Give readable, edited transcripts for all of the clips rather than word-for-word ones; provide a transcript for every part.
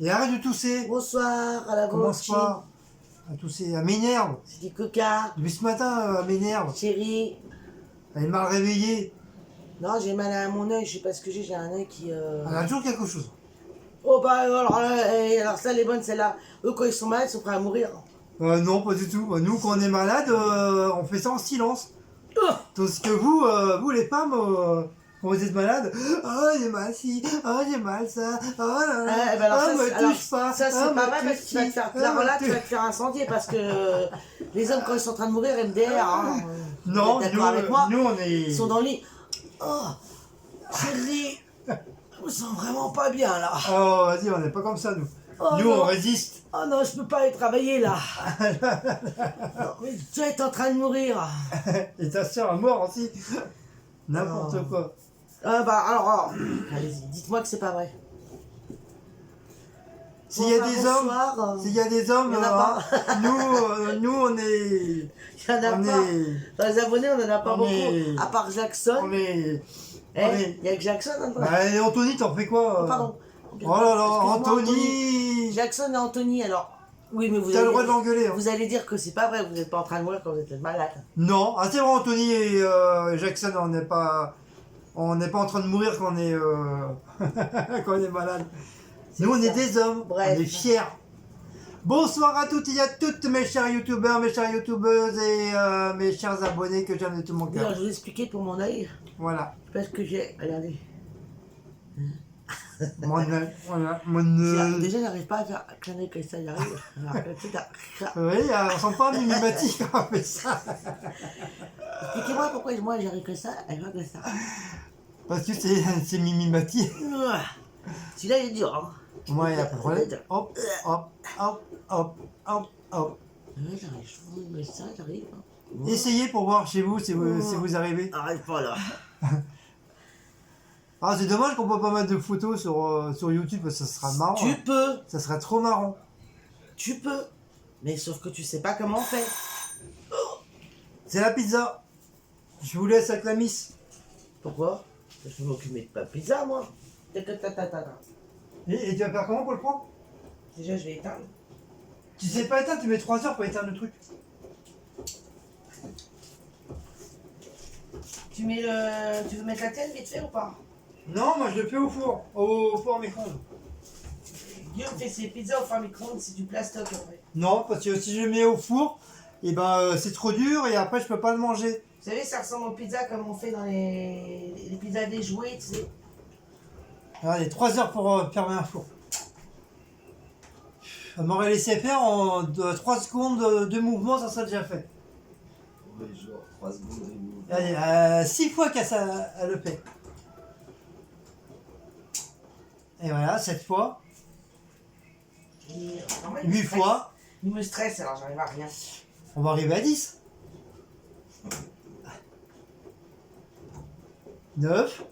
Et arrête de tousser. Bonsoir à la Commence vôtre. pas à tousser. Elle m'énerve. C'est du coca. Depuis ce matin, elle m'énerve. Chérie. Elle est mal réveillée. Non, j'ai mal à mon œil. Je sais pas ce que j'ai un œil qui. Elle a toujours quelque chose. Oh bah alors ça, elle est bonne celle-là. Eux, quand ils sont malades, ils sont prêts à mourir. Non, pas du tout. Nous, quand on est malade, on fait ça en silence. Oh Tandis que vous les femmes, quand vous êtes malade, oh j'ai mal ci, oh j'ai mal ça, oh là là, bah alors, oh ça, me alors, touche pas, ça, c'est oh, pas me vrai parce que tu vas te faire, Clara, là, tu vas te faire incendier parce que les hommes, quand ils sont en train de mourir, MDR, hein, Non, vous êtes d'accord avec moi, nous on est... ils sont dans le lit. Oh, chérie, je me sens vraiment pas bien là. Oh vas-y, on n'est pas comme ça nous. Oh, Nous non. on résiste. Oh non, je peux pas aller travailler là. Non, mais tu es en train de mourir. Et ta soeur est morte aussi. N'importe Oh. quoi. Ah bah alors, allez-y, dites-moi que c'est pas vrai. S'il y a des hommes, s'il y a des hommes, il y en a nous on est... Il y en a on pas. est... Dans les abonnés, on en a pas on beaucoup. est- À part Jackson. On est... Il y a que Jackson. Hein, Bah, et Anthony, t'en fais quoi pardon. Oh là là, Excuse-moi, Anthony. Jackson et Anthony, alors. Oui, mais vous T'as le allez, droit de l'engueuler. Hein. vous allez dire que c'est pas vrai, vous n'êtes pas en train de mourir quand vous êtes malade. Non, ah, c'est vrai, Anthony et Jackson, on n'est pas en train de mourir quand on est, quand on est malade. Nous, on est des hommes, Bref. on est fiers. Bonsoir à toutes et à toutes, mes chers youtubeurs, mes chères youtubeuses et mes chers abonnés que j'aime de tout mon D'ailleurs, cœur. je vous ai expliqué pour mon œil. Voilà. Parce que j'ai. Regardez. Mon œil, voilà, mon œil. Déjà, j'arrive pas à faire un clin d'œil comme ça, j'arrive. Alors que tout à- Oui, on sent pas mimimatique quand on fait ça. Expliquez-moi pourquoi moi j'arrive que ça, elle va que ça. Parce que c'est mimimatique. Celui-là, il est dur, hein. Moi, il n'y a pas de problème. Hop, hop, hop, hop, hop, hop. Ouais, j'arrive, je fous ça, j'arrive. Hein. Essayez pour voir chez vous si vous arrivez. Arrête pas là. Ah, c'est dommage qu'on peut pas mettre de photos sur YouTube parce que ça sera marrant. Tu peux, Ça serait trop marrant. tu peux. Mais sauf que tu sais pas comment on fait. C'est la pizza. Je vous laisse avec la miss. Pourquoi? Je vais m'occuper de ma pizza, moi. Et tu vas faire comment pour le prendre? Déjà, je vais éteindre. Tu sais pas éteindre, tu mets 3 heures pour éteindre le truc. Tu veux mettre la tienne vite fait ou pas? Non, moi je le fais au four. Au four micro-ondes. Guillaume fait ses pizzas au four micro-ondes, c'est du plastoc après. Non, parce que si je le mets au four, et ben c'est trop dur et après je peux pas le manger. Vous savez, ça ressemble aux pizzas comme on fait dans les pizzas déjouées, tu sais. Allez, 3 heures pour fermer un four. Elle m'aurait laissé faire en 3 secondes de mouvement, ça serait déjà fait. Oui, genre 3 secondes et demie. Allez, 6 fois qu'elle le fait. Et voilà, 7 fois, Et, vraiment, 8 fois, Il me stresse, alors j'arrive à rien. on va arriver à 10. 9,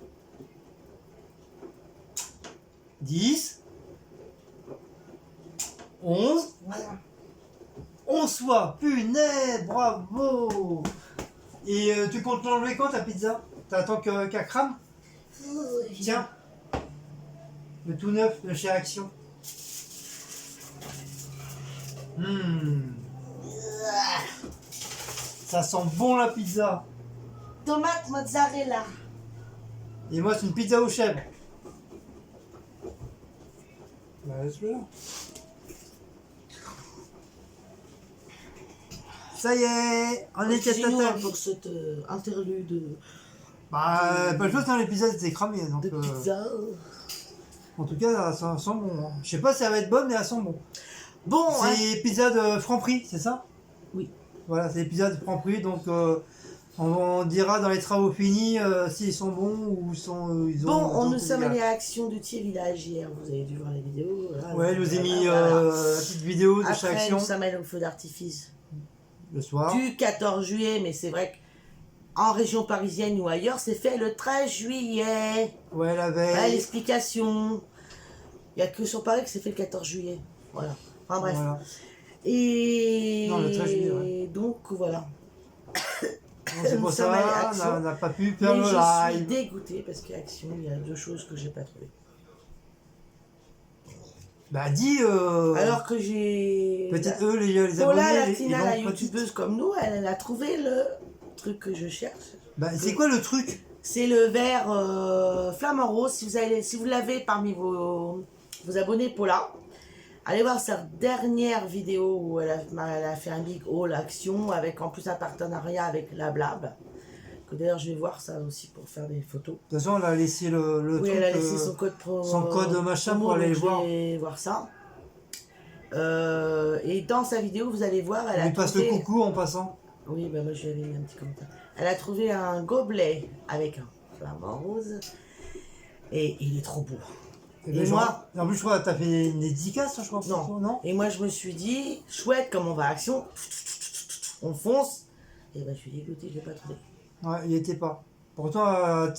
10, 11, Voilà. 11 fois, punaise, bravo. Et tu comptes l'enlever quand ta pizza? T'attends qu'elle crame? Tiens, le tout neuf de chez Action. Ça sent bon la pizza. Tomate mozzarella. Et moi c'est une pizza aux chèvres. Bah laisse-le là. Ça y est, on est Excusez-nous tête. pour cette interlude Bah pas le choix, hein, l'épisode était cramé. Donc, de pizza. en tout cas ça sent bon. Hein. Je sais pas si ça va être bonne mais elle sent bon. Bon, hein. C'est épisode Franprix, c'est ça? Oui. Voilà, c'est l'épisode Franprix, donc on dira dans les travaux finis s'ils sont bons ou ils Bon, ont nous tout sommes bien. allés à Action du Thiers Village hier, vous avez dû voir les vidéos. Voilà, Ouais, je vous ai mis voilà. la petite vidéo de chaque Après, action nous sommes allés au feu d'artifice le soir. du 14 juillet, mais c'est vrai qu'en région parisienne ou ailleurs, c'est fait le 13 juillet. Ouais, la Voilà veille. l'explication. Il n'y a que sur Paris que c'est fait le 14 juillet. Voilà. Enfin bref. Voilà. Et Non, le 13 juillet, ouais. donc voilà. Donc, c'est Nous pour sommes allés à ça, Action. on n'a pas pu faire Mais le je suis live. dégoûtée parce qu'à Action, il y a deux choses que j'ai pas trouvées. Bah dis. Alors que j'ai. Peut-être eux, les abonnés. Paula ils Latina, vendent la pas youtubeuse comme nous, elle a trouvé le truc que je cherche. Bah c'est quoi le truc? C'est le verre flamant rose. Si vous l'avez parmi vos abonnés Paula, allez voir sa dernière vidéo où elle a fait un big haul action avec en plus un partenariat avec la Blab. Que d'ailleurs je vais voir ça aussi pour faire des photos. De toute façon, elle a laissé le Oui, truc. elle a laissé son code son code machin promo, pour aller donc voir. Je vais voir ça. Et dans sa vidéo, vous allez voir, elle On a lui passe trouvé... le coucou en passant. Oui, bah moi je lui avais mis un petit commentaire. Elle a trouvé un gobelet avec un flamant rose. Et il est trop beau. Et moi, en plus, je crois que t'as fait une dédicace, je crois. Non. Non. Et moi je me suis dit, chouette, comme on va à action, on fonce. Et ben je suis dégoûté, je l'ai pas trouvé. Ouais, il était pas. Pourtant, à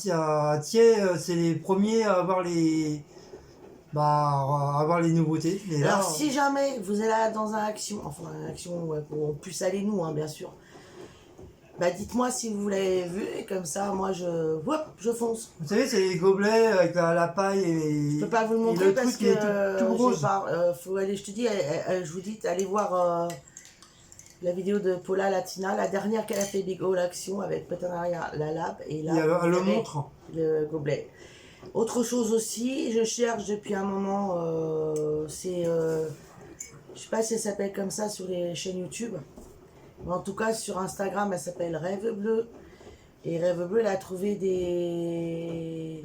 Thiers, c'est les premiers à avoir les. Bah, à avoir les nouveautés. Mais là, Alors si jamais vous êtes là dans un action, enfin un action où on puisse aller nous, hein, bien sûr. Bah dites-moi si vous l'avez vu et comme ça moi je fonce. vous savez, c'est les gobelets avec la paille et. Je peux pas vous le et montrer parce truc, que il est tout rose. faut aller, je te dis, je vous dis, allez voir la vidéo de Paula Latina, la dernière qu'elle a fait Big Haul Action avec partenariat la Lab et là Et elle vous le verrez montre. le gobelet. Autre chose aussi, je cherche depuis un moment, je sais pas si elle s'appelle comme ça sur les chaînes YouTube, mais en tout cas sur Instagram elle s'appelle Rêve Bleu. Et Rêve Bleu elle a trouvé des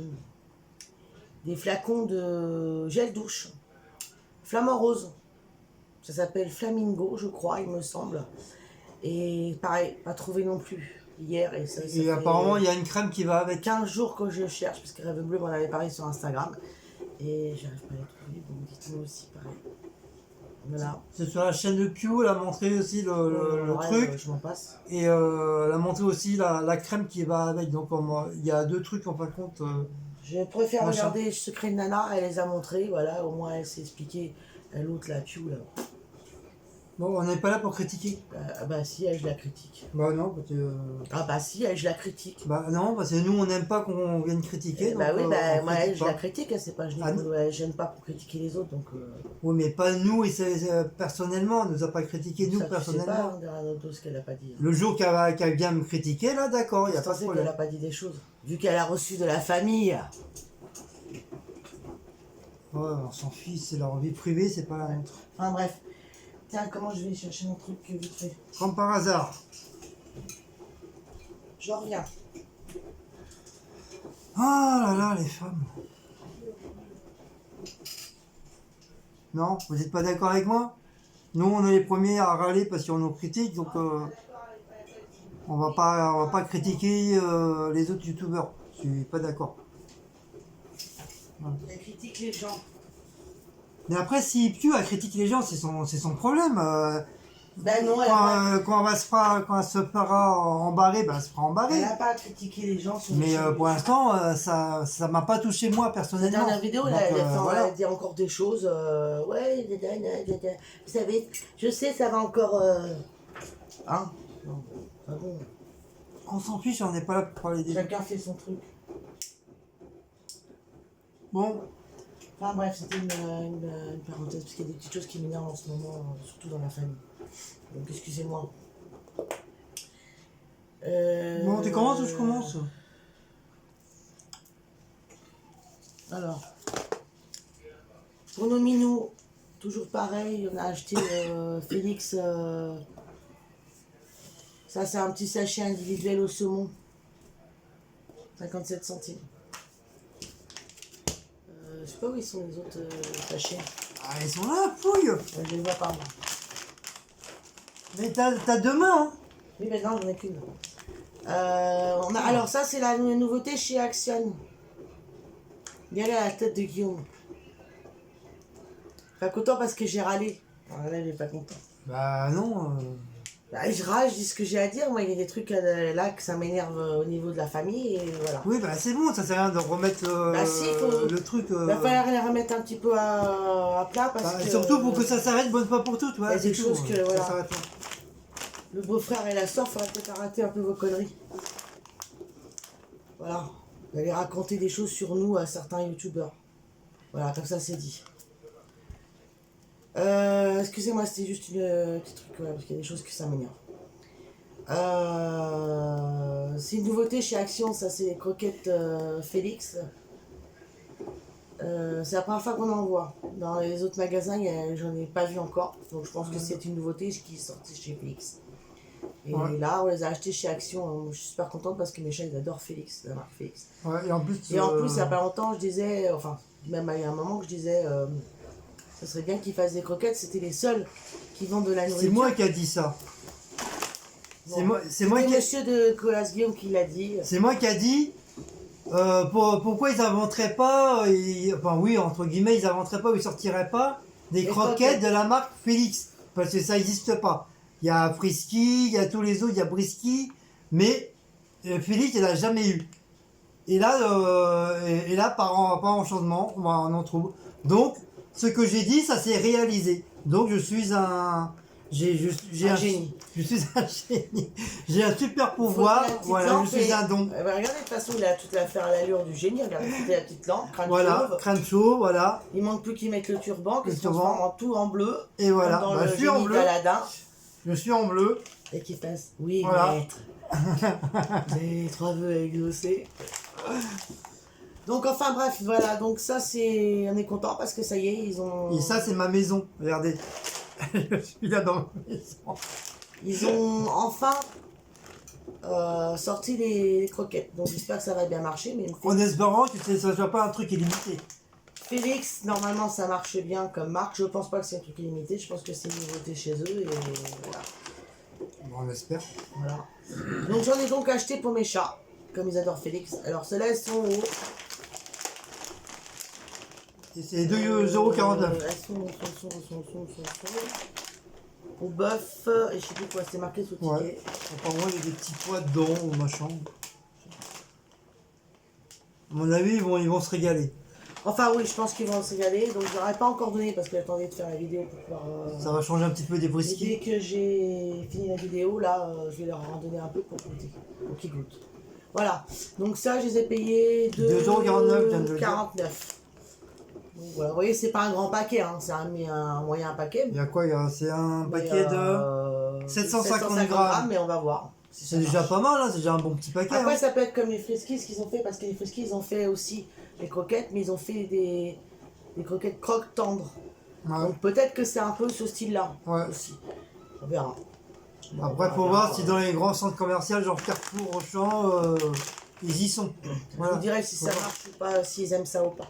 flacons de gel douche flamant rose. Ça s'appelle Flamingo, je crois, il me semble. Et pareil, pas trouvé non plus hier. Et Et apparemment, il y a une crème qui va avec. 15 jours que je cherche, parce que Rêve Bleu m'en avait parlé sur Instagram. Et j'arrive pas à les trouver, donc dites-moi aussi pareil. Voilà. C'est sur la chaîne de Q, elle a montré aussi le truc. Je m'en passe. Et elle a montré aussi la crème qui va avec. Donc il y a deux trucs en fin de compte. Je préfère Machin. regarder Secret de Nana, elle les a montrés, voilà, au moins elle s'est expliquée. L'autre, la Q, là. Bon, on n'est pas là pour critiquer. Bah si, elle, je la critique. Bah non, parce que. Ah bah si, elle, je la critique. Bah non, parce que nous, on n'aime pas qu'on vienne critiquer. Bah donc, oui, bah on moi, critique elle, je pas. la critique, c'est pas, Ah, j'aime pas pour critiquer les autres, donc... Oui, mais pas nous, et personnellement, elle nous a pas critiqué, nous, ça, tu sais personnellement. pas, hein, derrière notre dos, ce qu'elle a pas dit. Hein. Le jour qu'elle vient me critiquer, là, d'accord, il n'y a pas de qu'elle problème. a pas dit des choses. Vu qu'elle a reçu de la famille. Ouais, on s'en fiche, c'est leur vie privée, c'est pas la nôtre. Enfin bref. Tiens, comment je vais chercher mon truc vite fait? Comme par hasard. Je reviens. Ah là là, les femmes. Non, vous n'êtes pas d'accord avec moi? Nous, on est les premiers à râler parce qu'on nous critique, donc on va pas critiquer les autres youtubeurs. Je suis pas d'accord. Elle critique les gens. Mais après, si Piu a critiqué les gens, c'est son problème. Ben non, elle a pas... Quand elle se fera embarrer, ben elle se fera Elle embarrer. n'a pas critiqué les gens sur Mais les chaînes. pour l'instant, ça m'a pas touché moi La personnellement. dernière vidéo, Donc, là, elle voilà. a dit encore des choses. Ouais, vous savez, je sais, ça va encore. Hein? Non, pas bon. On s'en fiche, on n'est pas là pour parler des gens. Chacun fait son truc. Bon, Enfin bref, c'était une parenthèse, parce qu'il y a des petites choses qui m'énervent en ce moment, surtout dans la famille. Donc excusez-moi. bon, tu commences ou je commence? Alors, pour nos minous, toujours pareil, on a acheté Félix. Ça, c'est un petit sachet individuel au saumon. 57 centimes. Je sais pas où ils sont les autres sachets. Ah, ils sont là, fouille. Je les vois pas, moi. Mais t'as deux mains, hein. Oui, mais non, j'en ai qu'une. Alors, ça, c'est la nouveauté chez Action. Regardez la tête de Guillaume. Pas content parce que j'ai râlé. Alors là, il est pas content. Bah non. Bah, je râle, je dis ce que j'ai à dire. Moi, il y a des trucs là que ça m'énerve au niveau de la famille. Et voilà. Oui, bah c'est bon, ça sert à rien de remettre Bah, si, faut... le truc. Il va falloir les remettre un petit peu à plat parce bah, que... surtout pour que ça s'arrête bonne fois pour toutes. Il y Ouais, a des c'est choses tout, que, ça voilà. s'arrête là. Le beau-frère et la soeur, il faudrait peut-être arrêter un peu vos conneries. Voilà. Vous allez raconter des choses sur nous à certains youtubeurs. Voilà, comme ça c'est dit. Excusez-moi, c'était juste une petit truc, ouais, parce qu'il y a des choses que ça m'énerve. C'est une nouveauté chez Action, ça c'est les croquettes Félix. C'est la première fois qu'on en voit. Dans les autres magasins, j'en ai pas vu encore. Donc je pense que c'est une nouveauté qui est sortie chez Félix. Et Ouais. là, on les a achetés chez Action. Je suis super contente parce que mes chats ils adorent Félix, la marque Félix. Ouais, et en plus, Et en plus, il n'y a pas longtemps, je disais, enfin, même il y a un moment que je disais, ça serait bien qu'ils fassent des croquettes. C'était les seuls qui vendent de la nourriture. c'est moi qui a dit ça. Bon. C'est moi C'était qui monsieur de Colas Guillaume qui l'a dit. c'est moi qui a dit pourquoi ils inventeraient pas, enfin oui, entre guillemets, ils inventeraient pas ou ils sortiraient pas des Des croquettes croquettes. de la marque Félix. Parce que ça n'existe pas. Il y a Frisky, il y a tous les autres, il y a Brisky, mais Félix, il n'a jamais eu. Et là, par enchantement, on en trouve. Donc, ce que j'ai dit, ça s'est réalisé. Donc, je suis un... J'ai Un génie. Je suis un génie. J'ai un super Faut pouvoir. qu'il ait la petite Voilà, lampe je suis et- un don. Regardez, de toute façon, il a toute l'allure du génie. Regardez, c'était la petite lampe, crâne Voilà, chauve. crâne chaud, voilà. Il manque plus qu'il mette le turban, qu'il Le se turban. transforme en tout en bleu. Et voilà, Comme dans bah, le je suis en génie bleu. d'Aladin. Je suis en bleu. Et qu'il fasse, oui, Voilà. maître. Les 3 vœux à exaucer. Donc, enfin, bref, voilà. Donc, ça, c'est. On est content parce que ça y est, ils ont. Et ça, c'est ma maison. Regardez. Je suis là dans ma maison. Ils ont enfin sorti les croquettes. Donc, j'espère que ça va bien marcher. Mais En espérant que ça ne soit pas un truc illimité. Félix, normalement, ça marche bien comme marque. Je pense pas que c'est un truc illimité. Je pense que c'est une nouveauté chez eux. Et voilà. Bon, on espère. Voilà. Donc j'en ai donc acheté pour mes chats, comme ils adorent Félix. Alors ceux-là, elles sont au... Et c'est 2,49 €. Elles sont au bœuf, et je sais plus quoi, c'est marqué sous ticket. Ouais. Apparemment, il y a des petits pois dedans ou machin. À mon avis, ils vont se régaler. Enfin oui, je pense qu'ils vont se régaler. Donc je leur ai pas encore donné parce que j'attendais de faire la vidéo pour pouvoir... Ça va changer un petit peu des Et brisquets. dès que j'ai fini la vidéo, là, je vais leur en donner un peu pour goûter. Pour qu'ils goûtent. Voilà. Donc ça, je les ai payés 2,49 €, je viens de le dire. 49. Donc voilà, vous voyez, c'est pas un grand paquet, hein. C'est un moyen paquet. Il y a quoi c'est un Mais, paquet de... 750 grammes. Mais on va voir. si ça C'est déjà marche. pas mal, hein, c'est déjà un bon petit paquet. Après, hein. ça peut être comme les friskies qu'ils ont fait, parce que les friskies, ils ont fait aussi les croquettes, mais ils ont fait des croquettes croque tendres. Ouais. Donc peut-être que c'est un peu ce style-là Ouais. aussi. On verra. Après, faut voir si dans les grands centres commerciaux, genre Carrefour, Auchan, ils y sont. Je Voilà. vous dirai si ça marche ou pas, s'ils aiment ça ou pas.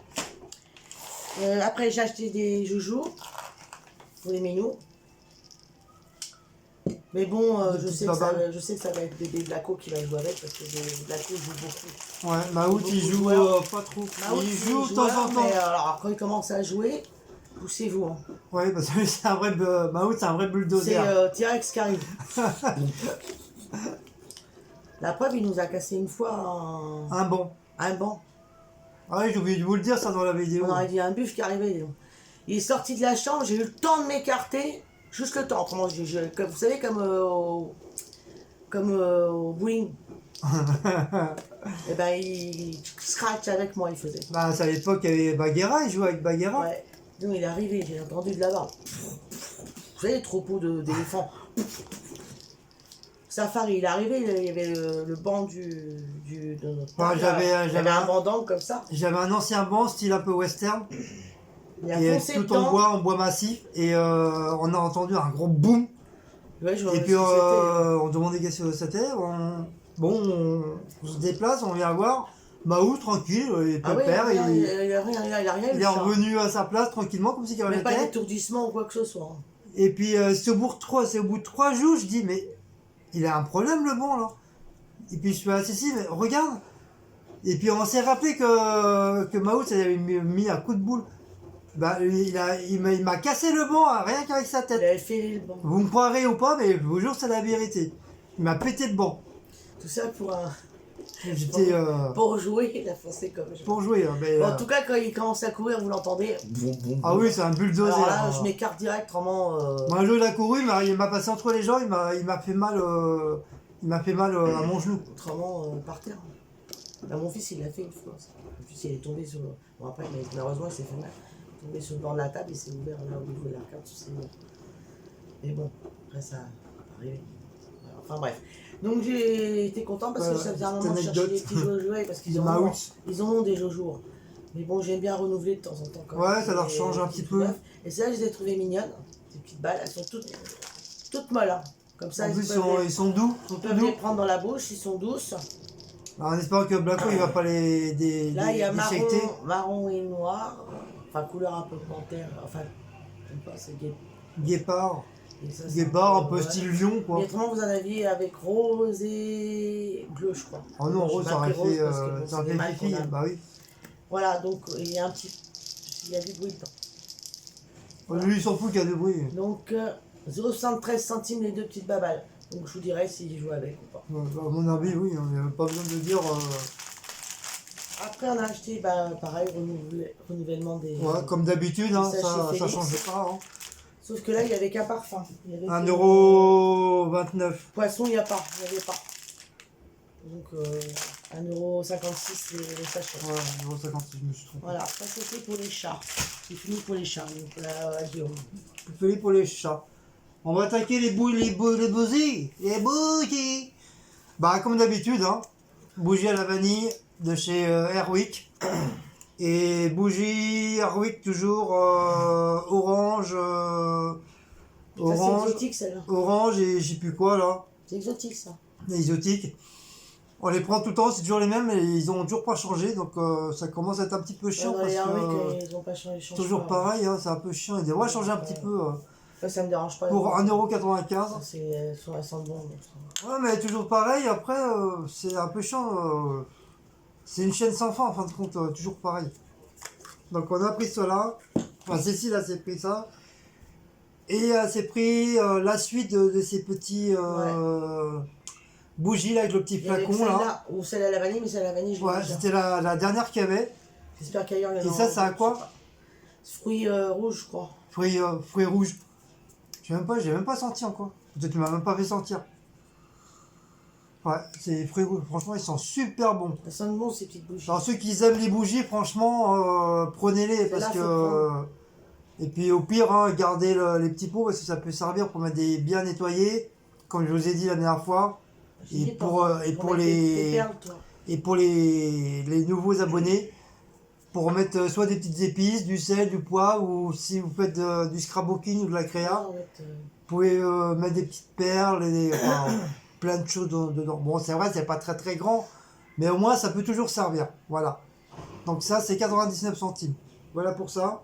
Après, j'ai acheté des joujoux pour les minous. Mais bon, Des je petites sais que babales. je sais que ça va être bébé Blaco qui va jouer avec, parce que Blaco joue beaucoup. Ouais, Maout, il Beaucoup de joue joueurs. pas trop. Maout, Il c'est joue de temps joueur, en temps. mais alors après il commence à jouer, poussez-vous. Hein. Ouais, parce que c'est un vrai... Maout, c'est un vrai C'est bulldozer. T-Rex qui arrive. La preuve, il nous a cassé une fois Un bon. un banc. Ah oui, j'ai oublié de vous le dire, ça, dans la vidéo. On aurait dit un buff qui arrivait. Donc. Il est sorti de la chambre, j'ai eu le temps de m'écarter. Juste le temps. Autrement, comme, vous savez, comme au bowling. Et ben, il scratch avec moi, il faisait. Bah, c'est à l'époque, il y avait Bagheera, il jouait avec Bagheera. Ouais. Donc, il est arrivé, j'ai entendu de là-bas. Vous savez, les troupeaux d'éléphants. Safari, il est arrivé, il y avait le banc de notre Ouais, table, là. Il y j'avais avait un banc d'angle comme ça. J'avais un ancien banc, style un peu western, Il a et foncé tout dedans. en bois massif, et on a entendu un gros boom. Ouais, je vois Et ce puis que c'était. on demandait qu'est-ce que c'était. On se déplace, on vient voir. Maou, tranquille, il Ah oui, pépère, il a rien, il est revenu à sa place tranquillement, comme si il Mais rien pas n'était. d'étourdissement ou quoi que ce soit. Et puis c'est au bout de 3 jours, je dis, mais il a un problème le bon là. Et puis je suis assis, si, mais regarde. Et puis on s'est rappelé que Maou, ça lui avait mis un coup de boule. Bah, il m'a cassé le banc, hein, rien qu'avec sa Il tête. avait fait le banc. Vous me croirez ou pas, mais je vous jure, c'est la vérité. Il m'a pété le banc. Tout ça J'étais pour jouer, il a foncé comme je. pour jouer. Hein, mais, Bon, en tout cas, quand il commence à courir, vous l'entendez. ah oui, c'est un bulldozer. Alors là, hein. je m'écarte direct, vraiment. Moi, un jour, il a couru, il m'a passé entre les jambes, il m'a fait mal, à mon genou. Autrement, par terre. Là, mon fils, il l'a fait une fois. Ça. En plus, il est tombé sur. Bon, après, mais malheureusement, il s'est fait mal. tombé sur le bord de la table et c'est ouvert là au niveau de la carte. Mais bon, après ça va arriver. Voilà, enfin bref. Donc j'ai été content parce que ça faisait un moment que je cherchais des petits jouets parce qu'ils en ont des Jojo. Mais bon, j'aime bien renouveler de temps en temps. Quand Ouais, même, ça leur change un petit peu. Et ça, je les ai trouvées mignonnes. Ces petites balles, elles sont toutes molles. Hein. Comme ça, En plus, ils sont doux. on peut les prendre dans la bouche, ils sont douces. Alors, en espérant que Blacko il va pas les Là, il y a déchiqueter. marron et noir. Enfin, couleur un peu panthère. Enfin, je sais pas, c'est Guépard. et ça, Guépard, un peu ouais. style lion, quoi. Mais autrement, vous en aviez avec rose et bleu, je crois. Oh non, rose, ça aurait fait, ça aurait fait fifi. Bah oui. Voilà, donc il y a un petit. Il y a du bruit dedans. Voilà. Lui, il s'en fout qu'il y a du bruit. Donc, 0,73 centimes les deux petites babales. Donc, je vous dirai s'il joue avec ou pas. Ouais, à mon avis, oui, il n'y a pas besoin de dire. Après, on a acheté, bah, pareil, renouvellement des. Ouais, comme d'habitude, hein, des sachets ça Félix. change pas. Hein. Sauf que là, il n'y avait qu'un parfum. 1,29 €. Poisson, il n'y a pas, il n'y avait pas. Donc, 1,56 € les sachets. Ouais, 1,56 €, je me suis trompé. Voilà, ça c'était pour les chats. C'est fini pour les chats, donc là, à Guillaume. Fais pour les chats. On va attaquer les bougies. Bah, comme d'habitude, hein. Bougie à la vanille de chez Airwick. Et bougie Airwick toujours orange. Ça, c'est Orange. exotique celle-là. Orange et je sais plus quoi là. C'est exotique ça. Les exotiques. On les prend tout le temps, c'est toujours les mêmes et ils ont toujours pas changé. Donc ça commence à être un petit peu chiant parce Les Airwick, que. ils ont pas changé. Toujours pareil, hein, c'est un peu chiant. Ils devraient changer un petit peu. Ça me dérange pas. Pour 1,95 €. Elles sentent bon. Donc ça. Ouais, mais toujours pareil, après, c'est un peu chiant. C'est une chaîne sans fin, en fin de compte, toujours pareil. Donc on a pris cela. Enfin, Cécile a s'est pris ça. Et elle s'est pris la suite de ces petits bougies là avec le petit Il y avait flacon là. celle-là, ou celle à la vanille, mais celle à la vanille, je l'ai Ouais, déjà. c'était la dernière qu'il y avait. J'espère qu'ailleurs, il y en Et aura ça, c'est à je quoi? sais pas. Fruits rouges, je crois. Fruits rouges. J'ai même pas senti encore. Peut-être que tu m'as même pas fait sentir. Ouais, c'est fruits rouges. Franchement, ils sont super bons. Elles sentent bon ces petites bougies. Alors ceux qui aiment les bougies, franchement, prenez-les parce Celle-là, que. faut prendre. Et puis au pire, hein, gardez les petits pots parce que ça peut servir pour mettre des bien nettoyés, comme je vous ai dit la dernière fois. J'ai dit, pour mettre les- des perles, toi. Et pour les nouveaux abonnés, pour mettre soit des petites épices, du sel, du poivre, ou si vous faites du scrapbooking ou de la créa, Non, en fait, vous pouvez mettre des petites perles, enfin, plein de choses dedans. Bon, c'est vrai, c'est pas très très grand, mais au moins ça peut toujours servir. Voilà. Donc ça, c'est 99 centimes. Voilà pour ça.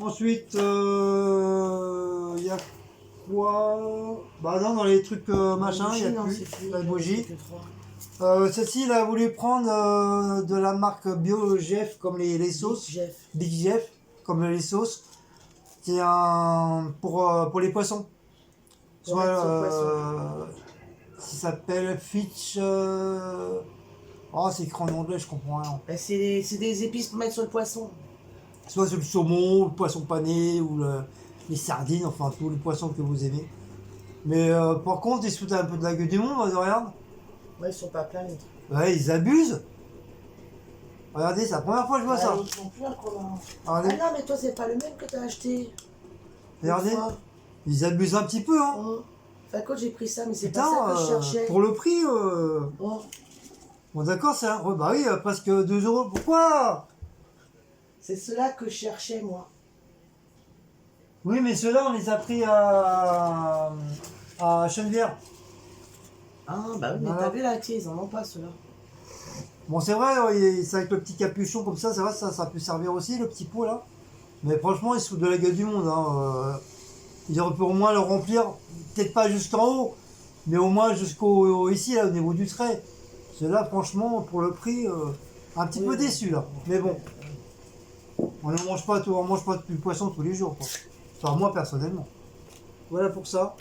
Ensuite, il y a quoi? Bah non, dans les trucs machin, il y a non, plus c'est fini, la bougie. c'est que trois. Celle-ci, il a voulu prendre de la marque Bio Jeff, comme les sauces. Jeff. Big Jeff, comme les sauces. C'est pour les poissons. Pour mettre sur le Ça s'appelle Fitch. Oh, c'est écrit en anglais, je comprends rien. Ben, c'est des épices pour mettre sur le poisson. Soit sur le saumon, le poisson pané, ou les sardines, enfin tous les poissons que vous aimez. Mais par contre, ils se foutent un peu de la gueule du monde, regarde. Ouais, ils sont pas pleins les trucs. Ouais, ils abusent. Regardez, c'est la première fois que je vois ça. Ils sont plus un commun. Regardez, Ah non, mais toi, c'est pas le même que t'as acheté. regardez. Une fois. Ils abusent un petit peu, hein. Oh. Enfin, quand j'ai pris ça, mais c'est pas Putain, ça que je cherchais. pour le prix, Oh. bon d'accord, c'est ouais, bah oui, presque 2 €. Pourquoi? C'est cela que je cherchais, moi. Oui, mais ceux-là, on les a pris à Chenevière. Ah, bah oui, mais Voilà. t'as vu là, tiens, ils en ont pas, ceux-là. Bon, c'est vrai, c'est avec le petit capuchon comme ça, c'est vrai, ça peut servir aussi, le petit pot là. Mais franchement, ils se foutent de la gueule du monde. Hein. Ils auraient pu au moins le remplir, peut-être pas jusqu'en haut, mais au moins jusqu'au ici, là, au niveau du trait. Ceux-là, franchement, pour le prix, un petit peu déçu là. Mais bon, on ne mange pas tout, on mange pas du poisson tous les jours, quoi. Enfin, moi personnellement. Voilà pour ça.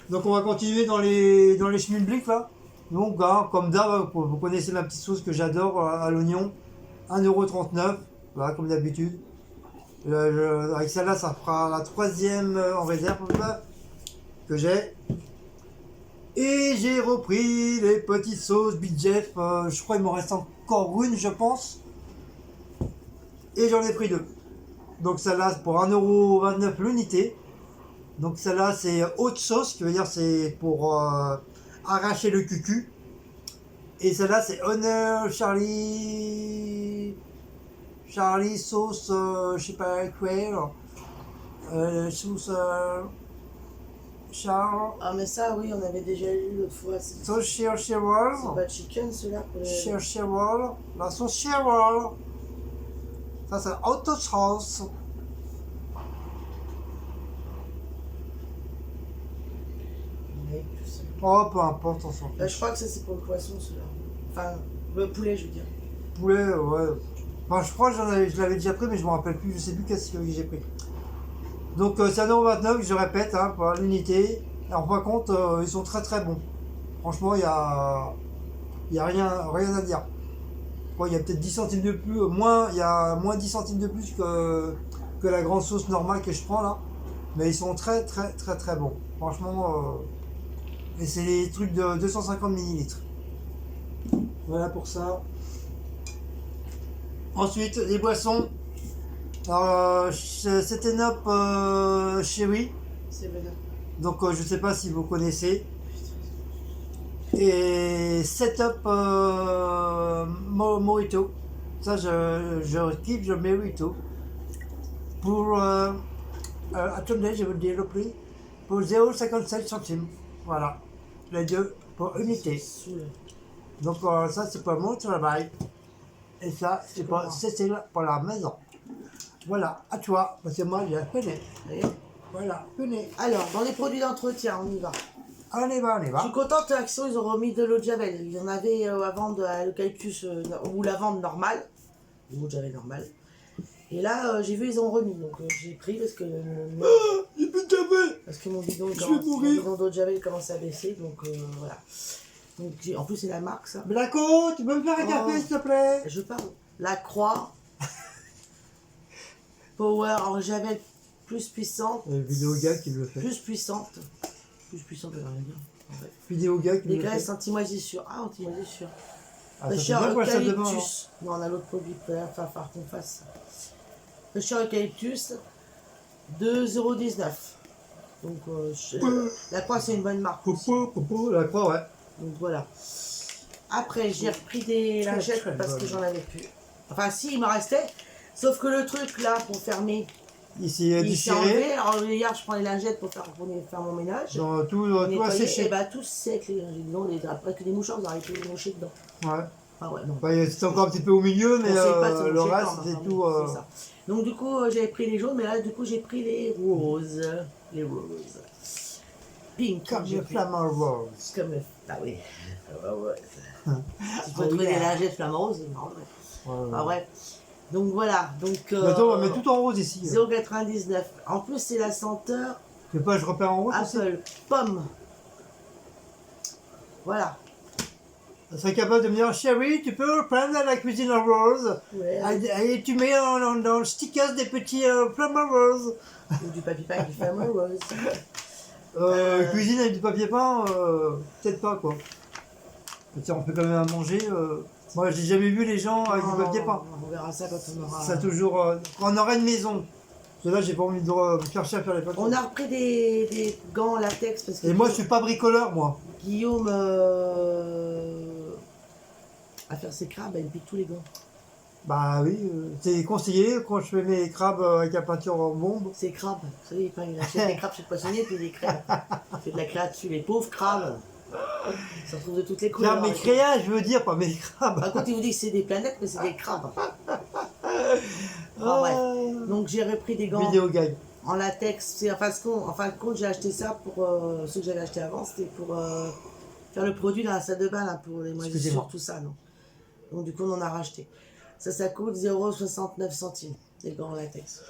Donc on va continuer dans les schmilblick là. Donc hein, comme d'hab, vous connaissez ma petite sauce que j'adore à l'oignon. 1,39 €, voilà, comme d'habitude. Avec celle-là, ça fera la 3e en réserve que j'ai. Et j'ai repris les petites sauces Big Jeff. Je crois qu'il m'en reste encore une, je pense. Et j'en ai pris 2. Donc celle-là pour 1,29€ l'unité. Donc celle-là c'est haute sauce, qui veut dire c'est pour arracher le cucu. Et celle-là c'est Honor Charlie sauce, je sais pas quoi, sauce Charles, Ah, mais ça, oui, on avait déjà lu l'autre fois. C'est sauce c'est Cheryl, pas chicken, celui-là pour les... Cheryl, la sauce Cheryl. Ça c'est haute sauce. Ouais, je sais. Oh peu importe, on s'en fout. Je crois que ça, c'est pour le poisson, celui-là. Enfin, le poulet, je veux dire. Poulet, ouais. Enfin, je crois que je l'avais déjà pris, mais je me rappelle plus, je sais plus qu'est-ce que j'ai pris. Donc c'est 1,29€, je répète, hein, pour l'unité. Alors par contre, ils sont très très bons. Franchement, il y a rien à dire. Bon, il y a peut-être 10 centimes de plus, il y a moins 10 centimes de plus que la grande sauce normale que je prends là. Mais ils sont très très très très bons. Franchement, et c'est les trucs de 250 millilitres. Voilà pour ça. Ensuite, les boissons. Alors, c'était Nop Cherry. C'est bon. Donc, je ne sais pas si vous connaissez. Et Setup Mojito. Ça, je kiffe, je mérito. Pour. Attendez, je vais vous dire le prix. Pour 0,57 centimes. Voilà. Les deux pour unité. Saoul. Donc, ça, c'est pour mon travail. Et ça, c'est pour la maison. Voilà, à toi, parce que moi, je connais. Allez. Voilà, connais. Alors, dans les produits d'entretien, on y va. On y va, on y Je va. suis contente de l'Action, ils ont remis de l'eau de Javel. Il y en avait avant de l'eucalyptus ou la vente normale. L'eau de Javel normale. Et là, j'ai vu, ils ont remis. Donc j'ai pris parce que. J'ai plus de café. Parce que mon bidon, Je vais mourir. mon bidon d'eau de Javel commence à baisser. Donc voilà. Donc, en plus, c'est la marque, ça. Blaco, tu peux me faire un café, s'il te plaît? Je parle. La Croix. Power en Javel plus puissante. Vidéo gars qui le fait. Plus puissante. Plus puissante, je veux rien dire. En fait. Vidéo gars qui Des le fait. graisses anti-moisissure. Ah, anti-moisissure. Ah, ça, c'est Pêcheur bien pour la salle de bain, hein. eucalyptus. Non, on a l'autre produit. Il va falloir qu'on fasse. Pêcheur eucalyptus. 2,19 €. Donc, la Croix, c'est une bonne marque. aussi. Popo, la croix, ouais. Donc, voilà. Après, j'ai repris des lingettes très parce que bonne. j'en avais plus. Enfin, si, il m'en restait. Sauf que le truc, là, pour fermer, Ici, il s'est déchiré. enlevé. Alors, hier, je prends les lingettes pour faire mon ménage. Dans tout Nettoyer, asséché. et bah, tout sec, les lingettes. Non, après que des mouchoirs, vous arrêtez de les moucher dedans. Ouais. Ah ouais, non. Bah, c'est encore un petit peu au milieu, mais On sait pas se le moucher reste, quand, c'est enfin, tout. bon, c'est ça. Donc, du coup, j'avais pris les jaunes, mais là, du coup, j'ai pris les roses. Les roses. Pink. Comme j'ai le pris. flamant rose. Comme le. Ah oui. Ah ouais. Si tu Oh peux trouver yeah. des lingettes flamant rose, c'est marrant. Ouais, ouais. Ah ouais. Donc voilà. Donc. Attends, on va mettre tout en rose ici. 0,99. En plus, c'est la senteur Tu veux pas que je repère en rose aussi? Apple Pomme. Voilà. Ça serait capable de me dire, chérie, tu peux reprendre la cuisine en rose. Ouais. Et tu mets dans le stickers des petits flamants roses. Ou du papier peint qui fait un rose. Cuisine avec du papier peint, peut-être pas quoi. Tiens, on peut quand même à manger. Moi, j'ai jamais vu les gens avec du papier peint. On verra ça quand on aura. Ça toujours. Quand on aura une maison. Parce que là, j'ai pas envie de me faire chier à faire les papiers. On a repris des gants en latex parce que. Et moi, je suis pas bricoleur, moi. Guillaume à faire ses crabes, il pique tous les gants. Bah oui, c'est conseillé quand je fais mes crabes avec la peinture en bombe. Ses crabes, vous savez, il achète des crabes chez le poissonnier, puis des crabes. Il fait de la créa dessus, les pauvres crabes. Ils se retrouvent de toutes les couleurs. Faire mes créas, je veux dire, pas mes crabes. Par contre, il vous dit que c'est des planètes, mais c'est des crabes. Ah, bref. Donc j'ai repris des gants Vidéo gag. en latex. En fin de compte, j'ai acheté ça pour ceux que j'avais acheté avant, c'était pour faire le produit dans la salle de bain là, pour les moisissures, Excusez-moi. tout ça. Non. Donc du coup, on en a racheté. Ça coûte 0,69 centimes, les gants en latex.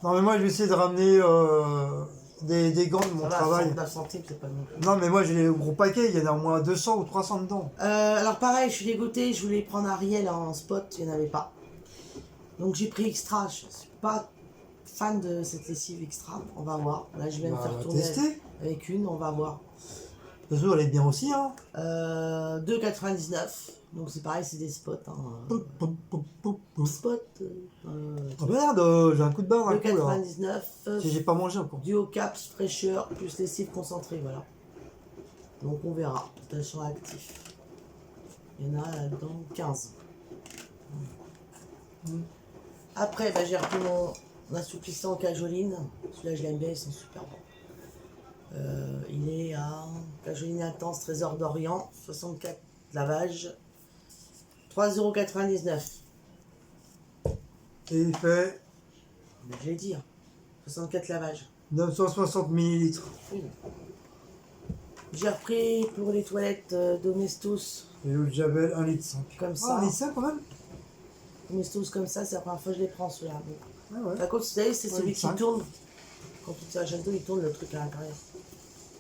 Non, mais moi, je vais essayer de ramener des gants de mon Ça va, travail. 69 centimes, c'est pas non plus. Non, mais moi, j'ai les gros paquets, il y en a au moins 200 ou 300 dedans. Alors pareil, je suis dégoûtée, je voulais prendre Ariel en spot, il n'y en avait pas. Donc j'ai pris Extra, je suis pas fan de cette lessive Extra, on va voir. Là je vais me Bah, faire on va tourner tester. avec une, on va voir. De toute façon, elle est bien aussi, hein. 2,99. Donc c'est pareil, c'est des spots. Hein. Poup, poup, poup, poup, poup. Spots. Oh merde, j'ai un coup de barre d'un coup là. 2,99. Si j'ai pas mangé encore. Duo caps, fraîcheur, plus lessive concentrée, voilà. Donc on verra. Attachant actif. Il y en a là-dedans 15. Après, bah, j'ai repris mon assouplissant cajoline. Celui-là, je l'aime bien, ils sont super bons. Il est à cajoline intense, trésor d'Orient, 64 lavages, 3,99 €. Et il fait Mais je l'ai dit, hein. 64 lavages. 960 ml. Oui. J'ai repris pour les toilettes Domestos, Et l'eau de Javel, 1,5 litre. comme Ah, ça. 1,5 litre quand même. Domestos comme ça, c'est la première fois que je les prends ceux-là. Bon. Ah ouais. Par contre, vous savez, c'est Ouais, celui qui 5. tourne. Quand tu tires la chasse d'eau, il tourne le truc à l'intérieur.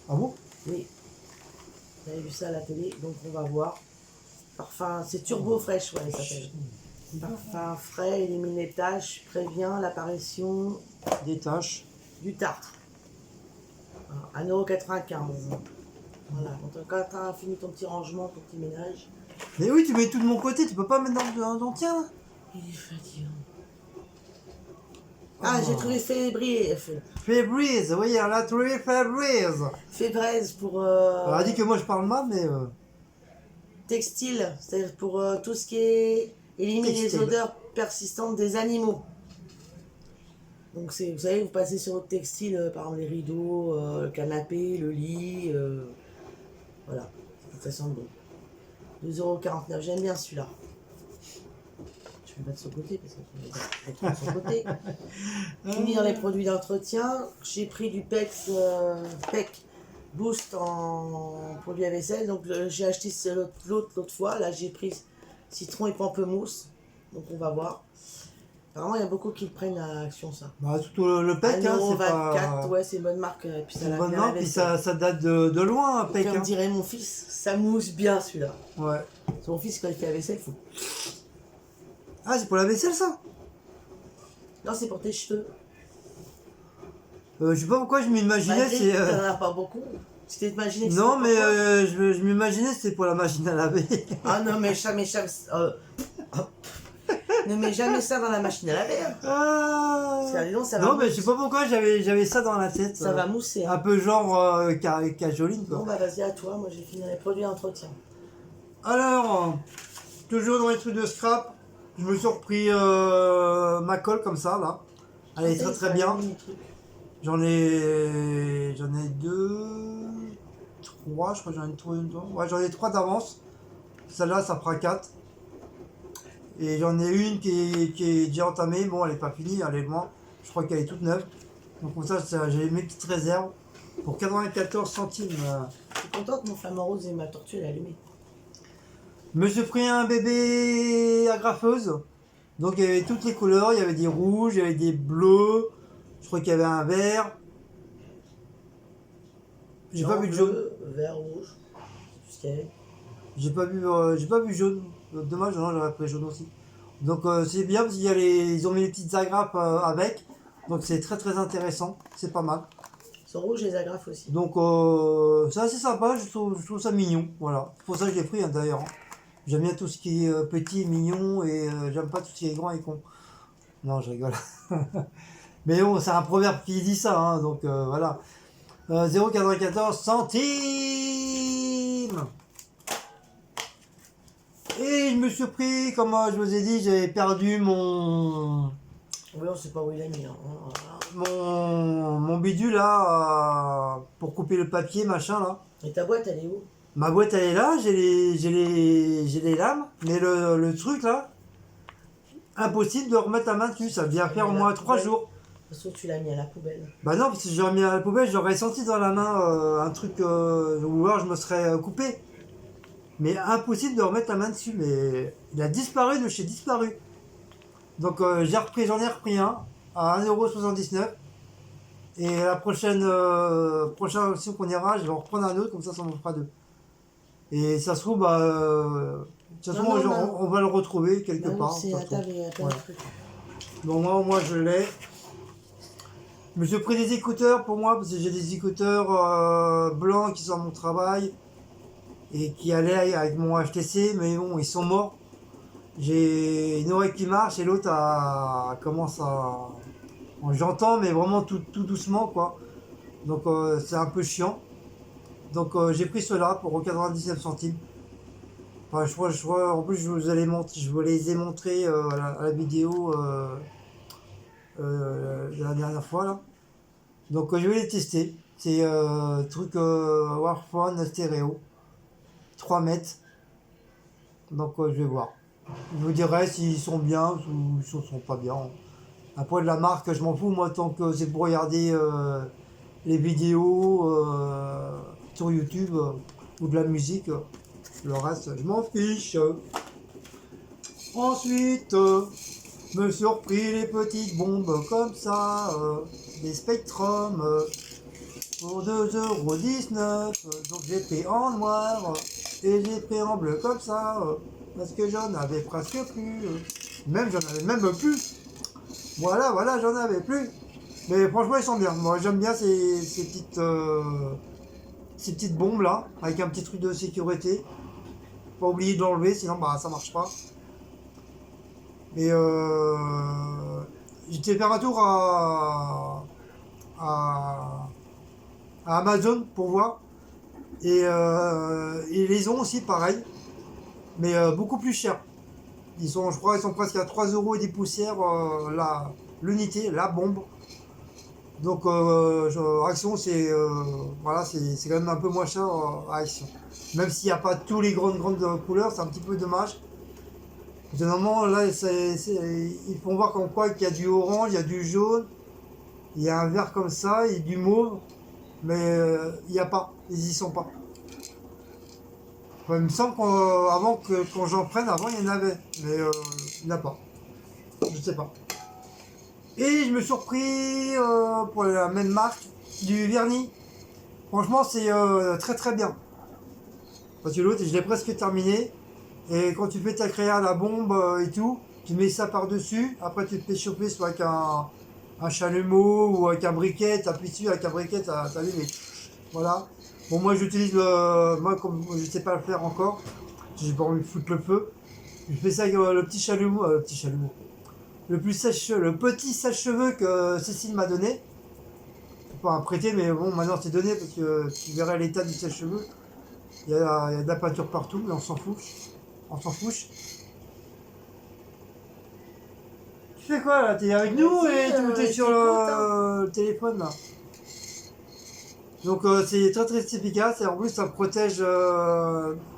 Ah bon? Oui. Vous avez vu ça à la télé, donc on va voir. Parfum, c'est Turbo Fresh, ouais, il s'appelle. Parfum frais, élimine les taches, prévient l'apparition Des taches. du tartre. Voilà, 1,95 €. Voilà, donc quand tu as fini ton petit rangement, ton petit ménage, Mais oui, tu mets tout de mon côté, tu peux pas mettre dans le tien là? il est fatigant. Ah, j'ai trouvé Fébraise. Febreze, oui, elle a trouvé Febreze. Fébraise pour Elle a dit que moi je parle mal, mais. textile, c'est-à-dire pour tout ce qui est éliminer les Textile. odeurs persistantes des animaux. Donc c'est, vous savez, vous passez sur votre textile, par exemple les rideaux, le canapé, le lit, voilà, ça sent bon. 2,49 €, j'aime bien celui-là. Je vais le mettre sur le côté parce que je vais le mettre sur le côté. Finir les produits d'entretien, j'ai pris du PEC Boost en produit à vaisselle. Donc j'ai acheté l'autre fois, là j'ai pris citron et pamplemousse. Donc on va voir. Apparemment il y a beaucoup qui le prennent à action ça. Bah, tout le PEC, hein, c'est 1,24 pas. €, ouais c'est une bonne marque. Puis ça C'est une lave bonne bien la marque, puis vaisselle. ça date de loin, un PEC. Comme Hein. dirait mon fils, ça mousse bien celui-la. Ouais. Mon fils quand il fait la vaisselle, il faut... Ah, c'est pour la vaisselle ça? Non c'est pour tes cheveux. Je sais pas pourquoi je m'imaginais. Malgré C'est. que t'en as pas beaucoup. Tu t'es imaginé que Non, c'était mais pourquoi je m'imaginais c'était pour la machine à laver. Ah non mais ne mets jamais ça dans la machine à laver. Hein. Ah. Dis donc, ça va Non, mais je mousser. sais pas pourquoi j'avais ça dans la tête. Ça va mousser. Un Hein. peu genre cajoline quoi. Bon bah vas-y à toi, moi j'ai fini les produits d'entretien. Alors, toujours dans les trucs de scrap, je me suis repris ma colle comme ça là. Elle est très très bien. J'en ai deux, trois, je crois que j'en ai trouvé une. Ouais, j'en ai trois d'avance. Celle-là, ça fera 4. Et j'en ai une qui est déjà entamée. Bon, elle est pas finie, elle est loin. Je crois qu'elle est toute neuve. Donc comme ça, j'ai mes petites réserves pour 94 centimes. Je suis contente, mon flamant rose et ma tortue elle est allumée. Je me suis pris un bébé agrafeuse. Donc il y avait toutes les couleurs. Il y avait des rouges, il y avait des bleus. Je crois qu'il y avait un vert. J'ai pas vu de jaune. Vert, rouge. Tout ce qu'il y avait. J'ai pas vu jaune. Dommage, non, j'aurais pris jaune aussi. Donc c'est bien parce ils ont mis les petites agrafes avec. Donc c'est très très intéressant. C'est pas mal. Ils sont rouges les agrafes aussi. Donc c'est assez sympa. Je trouve ça mignon. Voilà. C'est pour ça que je l'ai pris hein, d'ailleurs. Hein. J'aime bien tout ce qui est petit, mignon et j'aime pas tout ce qui est grand et con. Non, je rigole. Mais bon, c'est un proverbe qui dit ça. Hein, donc voilà. 0,94 centimes. Et je me suis pris, comme je vous ai dit, j'avais perdu mon Oui, on sait pas où il a mis. Hein. mon bidule là pour couper le papier machin là. Et ta boîte elle est où? Ma boîte elle est là, j'ai les lames, mais le truc là, impossible de remettre la main dessus, ça vient faire au moins 3 jours. De toute façon tu l'as mis à la poubelle. Bah non, parce que j'aurais mis à la poubelle, j'aurais senti dans la main un truc, ou alors je me serais coupé. Mais impossible de remettre la main dessus, mais il a disparu de chez disparu. Donc j'en ai repris un à 1,79 €. Et la prochaine option qu'on ira, je vais en reprendre un autre, comme ça m'en fera 2. Et ça se trouve, de toute façon, on va le retrouver quelque part. C'est ça à se trouve. table et à plein de trucs. Bon, moi je l'ai. Je me suis pris des écouteurs pour moi, parce que j'ai des écouteurs blancs qui sont à mon travail. et qui allaient avec mon HTC, mais bon, ils sont morts. J'ai une oreille qui marche et l'autre commence à... J'entends, mais vraiment tout doucement, quoi. Donc c'est un peu chiant. Donc j'ai pris cela pour 99 centimes. Enfin, je crois, en plus je vous les ai montrés à la vidéo de la dernière fois là. Donc je vais les tester. C'est truc Warphone stéréo, 3 mètres. Donc je vais voir. Je vous dirai s'ils sont bien ou s'ils sont pas bien. Après de la marque, je m'en fous moi tant que c'est pour regarder les vidéos sur YouTube ou de la musique. Le reste, je m'en fiche. Ensuite, me surpris les petites bombes comme ça, des Spectrum pour 2,19 €. Donc j'ai pris en noir et j'ai pris en bleu comme ça, parce que j'en avais presque plus. Même j'en avais même plus. Voilà, j'en avais plus. Mais franchement, ils sont bien. Moi, j'aime bien ces petites bombes là, avec un petit truc de sécurité. Pas oublier de l'enlever, sinon bah ça marche pas. Et j'étais faire un tour à Amazon pour voir. Et ils les ont aussi pareil, mais beaucoup plus cher. Je crois qu'ils sont presque à 3 € et des poussières l'unité, la bombe. Donc Action voilà, c'est quand même un peu moins cher à Action. Même s'il n'y a pas tous les grandes couleurs, c'est un petit peu dommage. Généralement là ils font voir comme quoi qu'il y a du orange, il y a du jaune, il y a un vert comme ça, et du mauve, mais il n'y a pas, ils y sont pas. Enfin, il me semble qu'avant quand j'en prenne, avant il y en avait, mais il n'y en a pas. Je sais pas. Et je me suis repris pour la même marque du vernis. Franchement c'est très très bien. Parce que l'autre je l'ai presque terminé. Et quand tu fais ta créa à la bombe et tout, tu mets ça par dessus. Après tu te fais chauffer soit avec un chalumeau ou avec un briquet. Tu appuies dessus avec un briquet, t'allumes et voilà. Bon moi j'utilise moi comme je sais pas le faire encore, j'ai pas envie de foutre le feu. Je fais ça avec le petit chalumeau. Le petit sèche-cheveux que Cécile m'a donné. Pas à prêter, mais bon, maintenant c'est donné parce que tu verrais l'état du sèche-cheveux. Il y a de la peinture partout, mais on s'en fout. On s'en fiche. Tu fais quoi là? T'es avec nous et t'es sur le téléphone là. Donc c'est très très efficace et en plus ça protège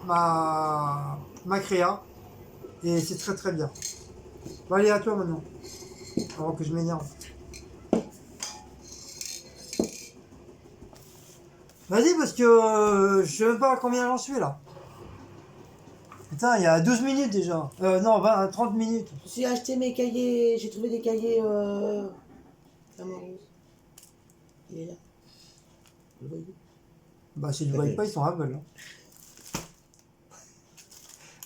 ma créa. Et c'est très très bien. Bon, allez à toi maintenant. Avant que je m'énerve. Vas-y parce que je sais même pas à combien j'en suis là. Putain, il y a 12 minutes déjà. Non, 30 minutes. J'ai acheté mes cahiers, j'ai trouvé des cahiers flamant rose. Il est là. Vous le voyez? Bah si je ne voyais pas, ils sont aveugles. Hein.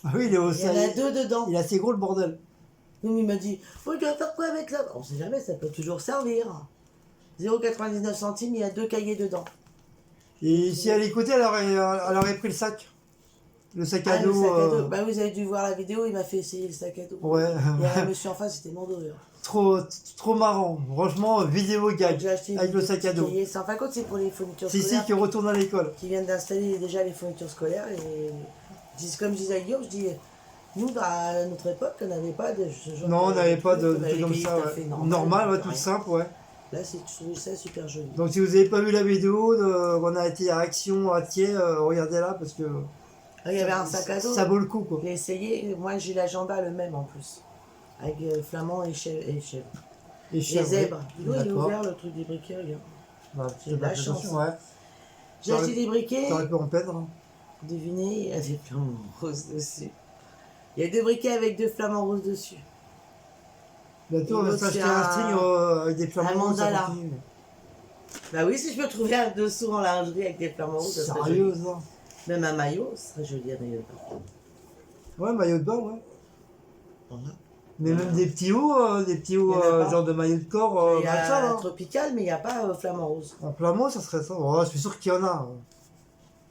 Ah oui, il est au Il y en a 2 dedans. Il est assez gros le bordel. Donc il m'a dit, oh, tu vas faire quoi avec ça? On sait jamais, ça peut toujours servir. 0,99 €, il y a 2 cahiers dedans. Et si elle écoutait, elle aurait pris le sac. Le sac à dos. Le sac à dos. Bah vous avez dû voir la vidéo, il m'a fait essayer le sac à dos. Ouais. Il y a un monsieur en face, c'était mort de rire. Trop marrant. Franchement, vidéo gag. J'ai acheté Avec le sac à dos. En fin de compte, c'est pour les fournitures C'est scolaires. ici qui retourne à l'école. Qui viennent d'installer déjà les fournitures scolaires. Et comme je disais à Guillaume, je dis, nous, à notre époque, on n'avait pas de ce genre. Non, on n'avait pas de truc comme ça. Ouais. Normal, ouais, tout simple, ouais. Là, je trouve ça super joli. Donc si vous n'avez pas vu la vidéo, on a été à Action à Thiers, regardez-là parce que Il y avait un sac à dos. ça vaut le coup quoi. J'ai essayé, moi j'ai l'agenda le même en plus. Avec flamand et chèvre. Et Les zèbres. Il est D'accord. ouvert le truc des briquets, regarde. Bah, J'ai de la chance. Ouais. J'ai acheté des briquets. T'aurais pu en peindre. Hein. Devinez, il y a des flamants roses dessus. Il y a 2 briquets avec 2 flamants roses dessus. Bientôt on va l'autre, s'acheter c'est un string avec des flamants roses, ça mandala. continue. Bah oui, si je peux trouver un dessous en lingerie avec des flamants roses, ça serait Sérieux joli. ça? Même un maillot, ce serait joli un maillot. Ouais, maillot de bain, ouais. Voilà. Mais même des petits hauts Il y en a pas. genre de maillot de corps, Il y a matcha là. tropical, mais il n'y a pas flamant rose. En plein mot, ça serait ça. Ouais, je suis sûr qu'il y en a.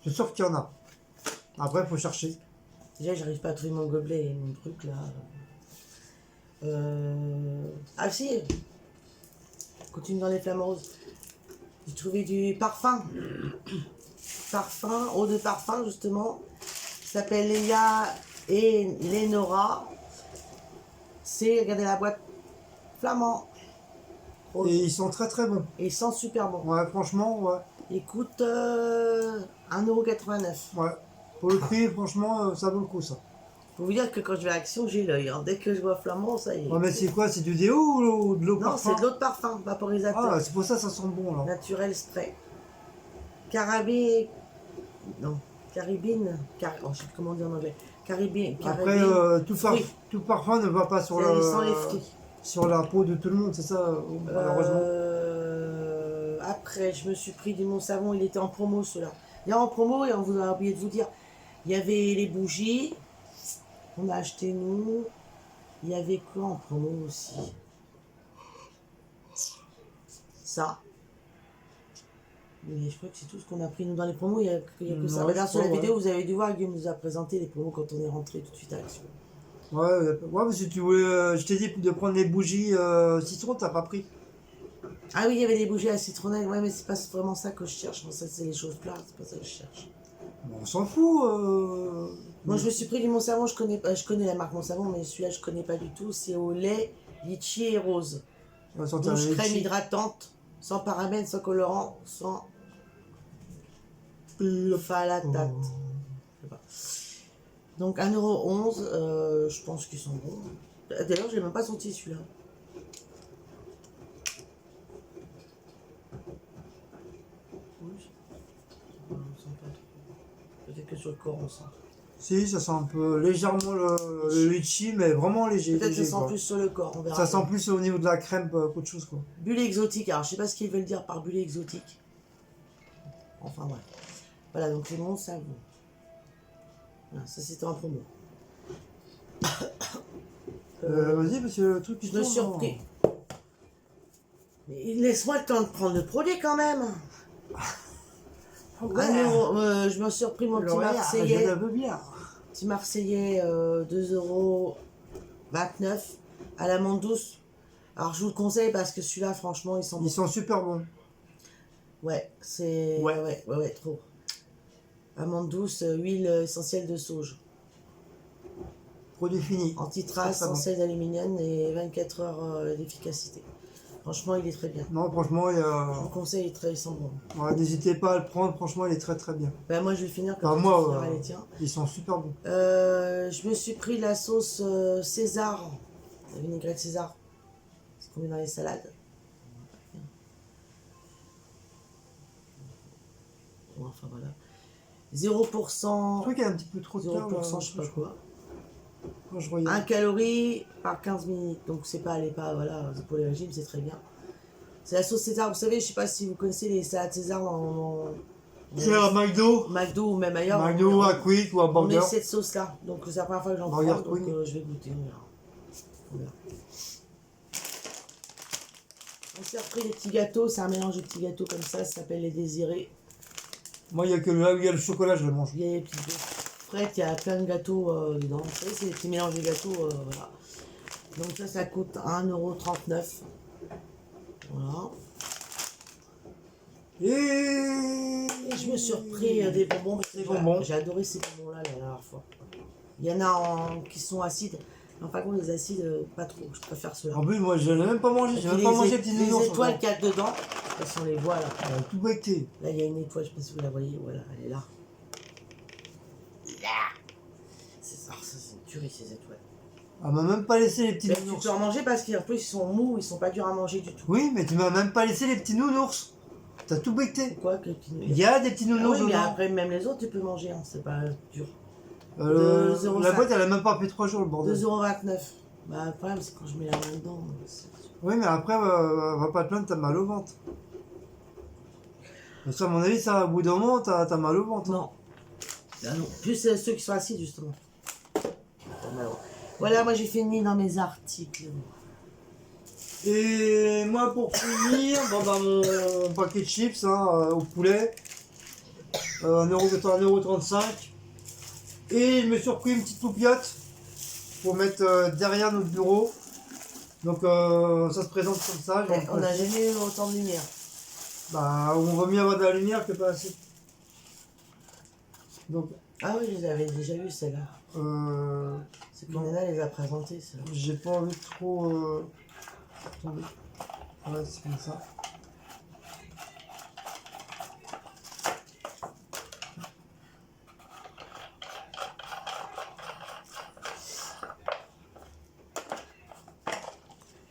Je suis sûr qu'il y en a. Après, il faut chercher. Déjà, j'arrive pas à trouver mon gobelet et mon truc là. Ah si, continue dans les flammes roses. J'ai trouvé du parfum. Parfum, eau de parfum justement. Ça s'appelle Léa et Lénora. C'est, regardez la boîte, flamand. Rose. Et ils sont très très bons. Et ils sentent super bon. Ouais, franchement, ouais. Ils coûtent 1,89 €. Ouais. Pour le prix, franchement, ça vaut le coup, ça. Faut vous dire que quand je vais à Action, j'ai l'œil. Hein. Dès que je vois flamand, ça y est. Ouais, mais c'est quoi? C'est du déo ou de l'eau Non, parfum? c'est de l'eau de parfum, vaporisateur. Ah, c'est pour ça que ça sent bon, là. Naturel spray. Carabine. Non. Caribine. Oh, je sais plus comment dire en anglais. Caribine. Après, fruits. tout parfum ne va pas sur, Ça sent les fruits. sur la peau de tout le monde, c'est ça, malheureusement. Après, je me suis pris du Mon Savon, il était en promo celui-là. Il est en promo et on vous a oublié de vous dire. Il y avait les bougies, on a acheté nous. Il y avait quoi en promo aussi? Ça. Mais je crois que c'est tout ce qu'on a pris nous dans les promos, il y a que ça. Ouais, Regarde je sur la crois, vidéo, vous avez dû voir, Guillaume nous a présenté les promos quand on est rentré tout de suite à Action. Ouais, mais si tu voulais, je t'ai dit de prendre les bougies citron, t'as pas pris. Ah oui, il y avait des bougies à citronnelle, ouais, mais c'est pas vraiment ça que je cherche. Moi, ça, c'est les choses plates, c'est pas ça que je cherche. Bon, on s'en fout. Moi, je me suis pris du Mon Savon, je connais la marque Mon Savon, mais celui-là, je connais pas du tout. C'est au lait, litchi et rose. On va sortir Douche les crème petits. hydratante, sans parabènes, sans colorant, sans phalatate. Je sais pas. Donc 1,11 €, je pense qu'ils sont bons. D'ailleurs, je l'ai même pas senti celui-là. Peut-être que sur le corps on sent. Si, ça sent un peu légèrement le litchi, mais vraiment léger. Peut-être que léger, ça sent quoi. plus sur le corps, on verra. Ça sent plus au niveau de la crème qu'autre chose, quoi. Bulle exotique, alors je sais pas ce qu'ils veulent dire par bulle exotique. Enfin bref. Voilà, donc les Mon Savon. Voilà, ça c'était en promo. Vas-y, parce que le truc qui Je me suis surpris. Mais laisse-moi le temps de prendre le produit quand même. Je me suis repris mon petit Marseillais. bien. Petit Marseillais 2,29 € à l'amande douce. Alors je vous le conseille parce que celui-là, franchement, ils sont Ils sont super bons. Ouais, c'est. Ouais, trop. Amande douce, huile essentielle de sauge. Produit fini. Antitrace, Très, très bon. sans sel d'aluminium et 24 heures d'efficacité. Franchement, il est très bien. Non, franchement, il y Je a... vous conseille, ils sont bons. ouais, n'hésitez pas à le prendre, franchement, il est très très bien. Ben, moi, je vais finir comme Enfin, ça, moi, je finirai les tiens. ils sont super bons. Je me suis pris la sauce César, la vinaigrette César. C'est qu'on met dans les salades. Bon, enfin voilà. 0%. Je crois qu'il y a un petit peu trop de 0%, je sais pas quoi. Quand je regarde. 1 calorie par 15 minutes. Donc c'est pas, elle est pas, voilà, c'est pour les régimes, c'est très bien. C'est la sauce César. Vous savez, je sais pas si vous connaissez les salades César dans C'est à McDo. McDo ou même ailleurs. McDo, à Quick ou à On met Burger. cette sauce là. Donc c'est la première fois que j'en prends. Burger Donc Queen. je vais goûter. On verra. On verra. On s'est repris des petits gâteaux. C'est un mélange de petits gâteaux comme ça s'appelle les désirés. Moi, il y a que là où il y a le chocolat, je le mange. Il y a des petites frites, il y a plein de gâteaux dedans. Vous savez, c'est des petits mélanges de gâteaux. Voilà. Donc ça coûte 1,39 €. Voilà. Et Et je me suis repris des bonbons. Parce que Des bonbons. J'ai adoré ces bonbons-là la dernière fois. Il y en a qui sont acides. Mais par contre, les acides, pas trop. Je préfère ceux-là. En plus, moi, je n'ai même pas mangé. J'ai même pas mangé les petits nounours. Les étoiles qu'il y a dedans, elles sont les voiles. Là. Tout becté. Là, il y a une étoile, je ne sais pas si vous la voyez. Voilà, elle est là. Là. C'est ça, c'est une tuerie, ces étoiles. Elle m'a même pas laissé les petits Mais tu nounours. peux en manger parce qu'en plus, ils sont mous, ils sont pas durs à manger du tout. Oui, mais tu m'as même pas laissé les petits nounours. T'as tout becté. Quoi que les petits Il y a des petits Ah nounours oui, mais dedans. après, même les autres, tu peux manger, hein, c'est pas dur. La 2,05. boîte, elle a même pas fait 3 jours, le bordel. 2,29 €. Bah, le problème, c'est quand je mets la main dedans. Oui, mais après, va pas te plaindre, t'as mal au ventre. Parce qu'à mon avis, ça, au bout d'un moment, t'as mal au ventre. Non. Ah non. Plus ceux qui sont acides, justement. Voilà, moi j'ai fini dans mes articles. Et moi, pour finir, dans mon paquet de chips au poulet, 1,35 €. Et je me suis repris une petite poupiote pour mettre derrière notre bureau. Donc ça se présente comme ça. je vais en On n'a placer. jamais eu autant de lumière. Bah, on vaut mieux avoir de la lumière que pas assez. Donc, Ah oui, je les avais déjà vues celles-là. C'est que Non. Nana les a présentées, celles-là. j'ai pas envie de trop. Attendez. Ouais, c'est comme ça.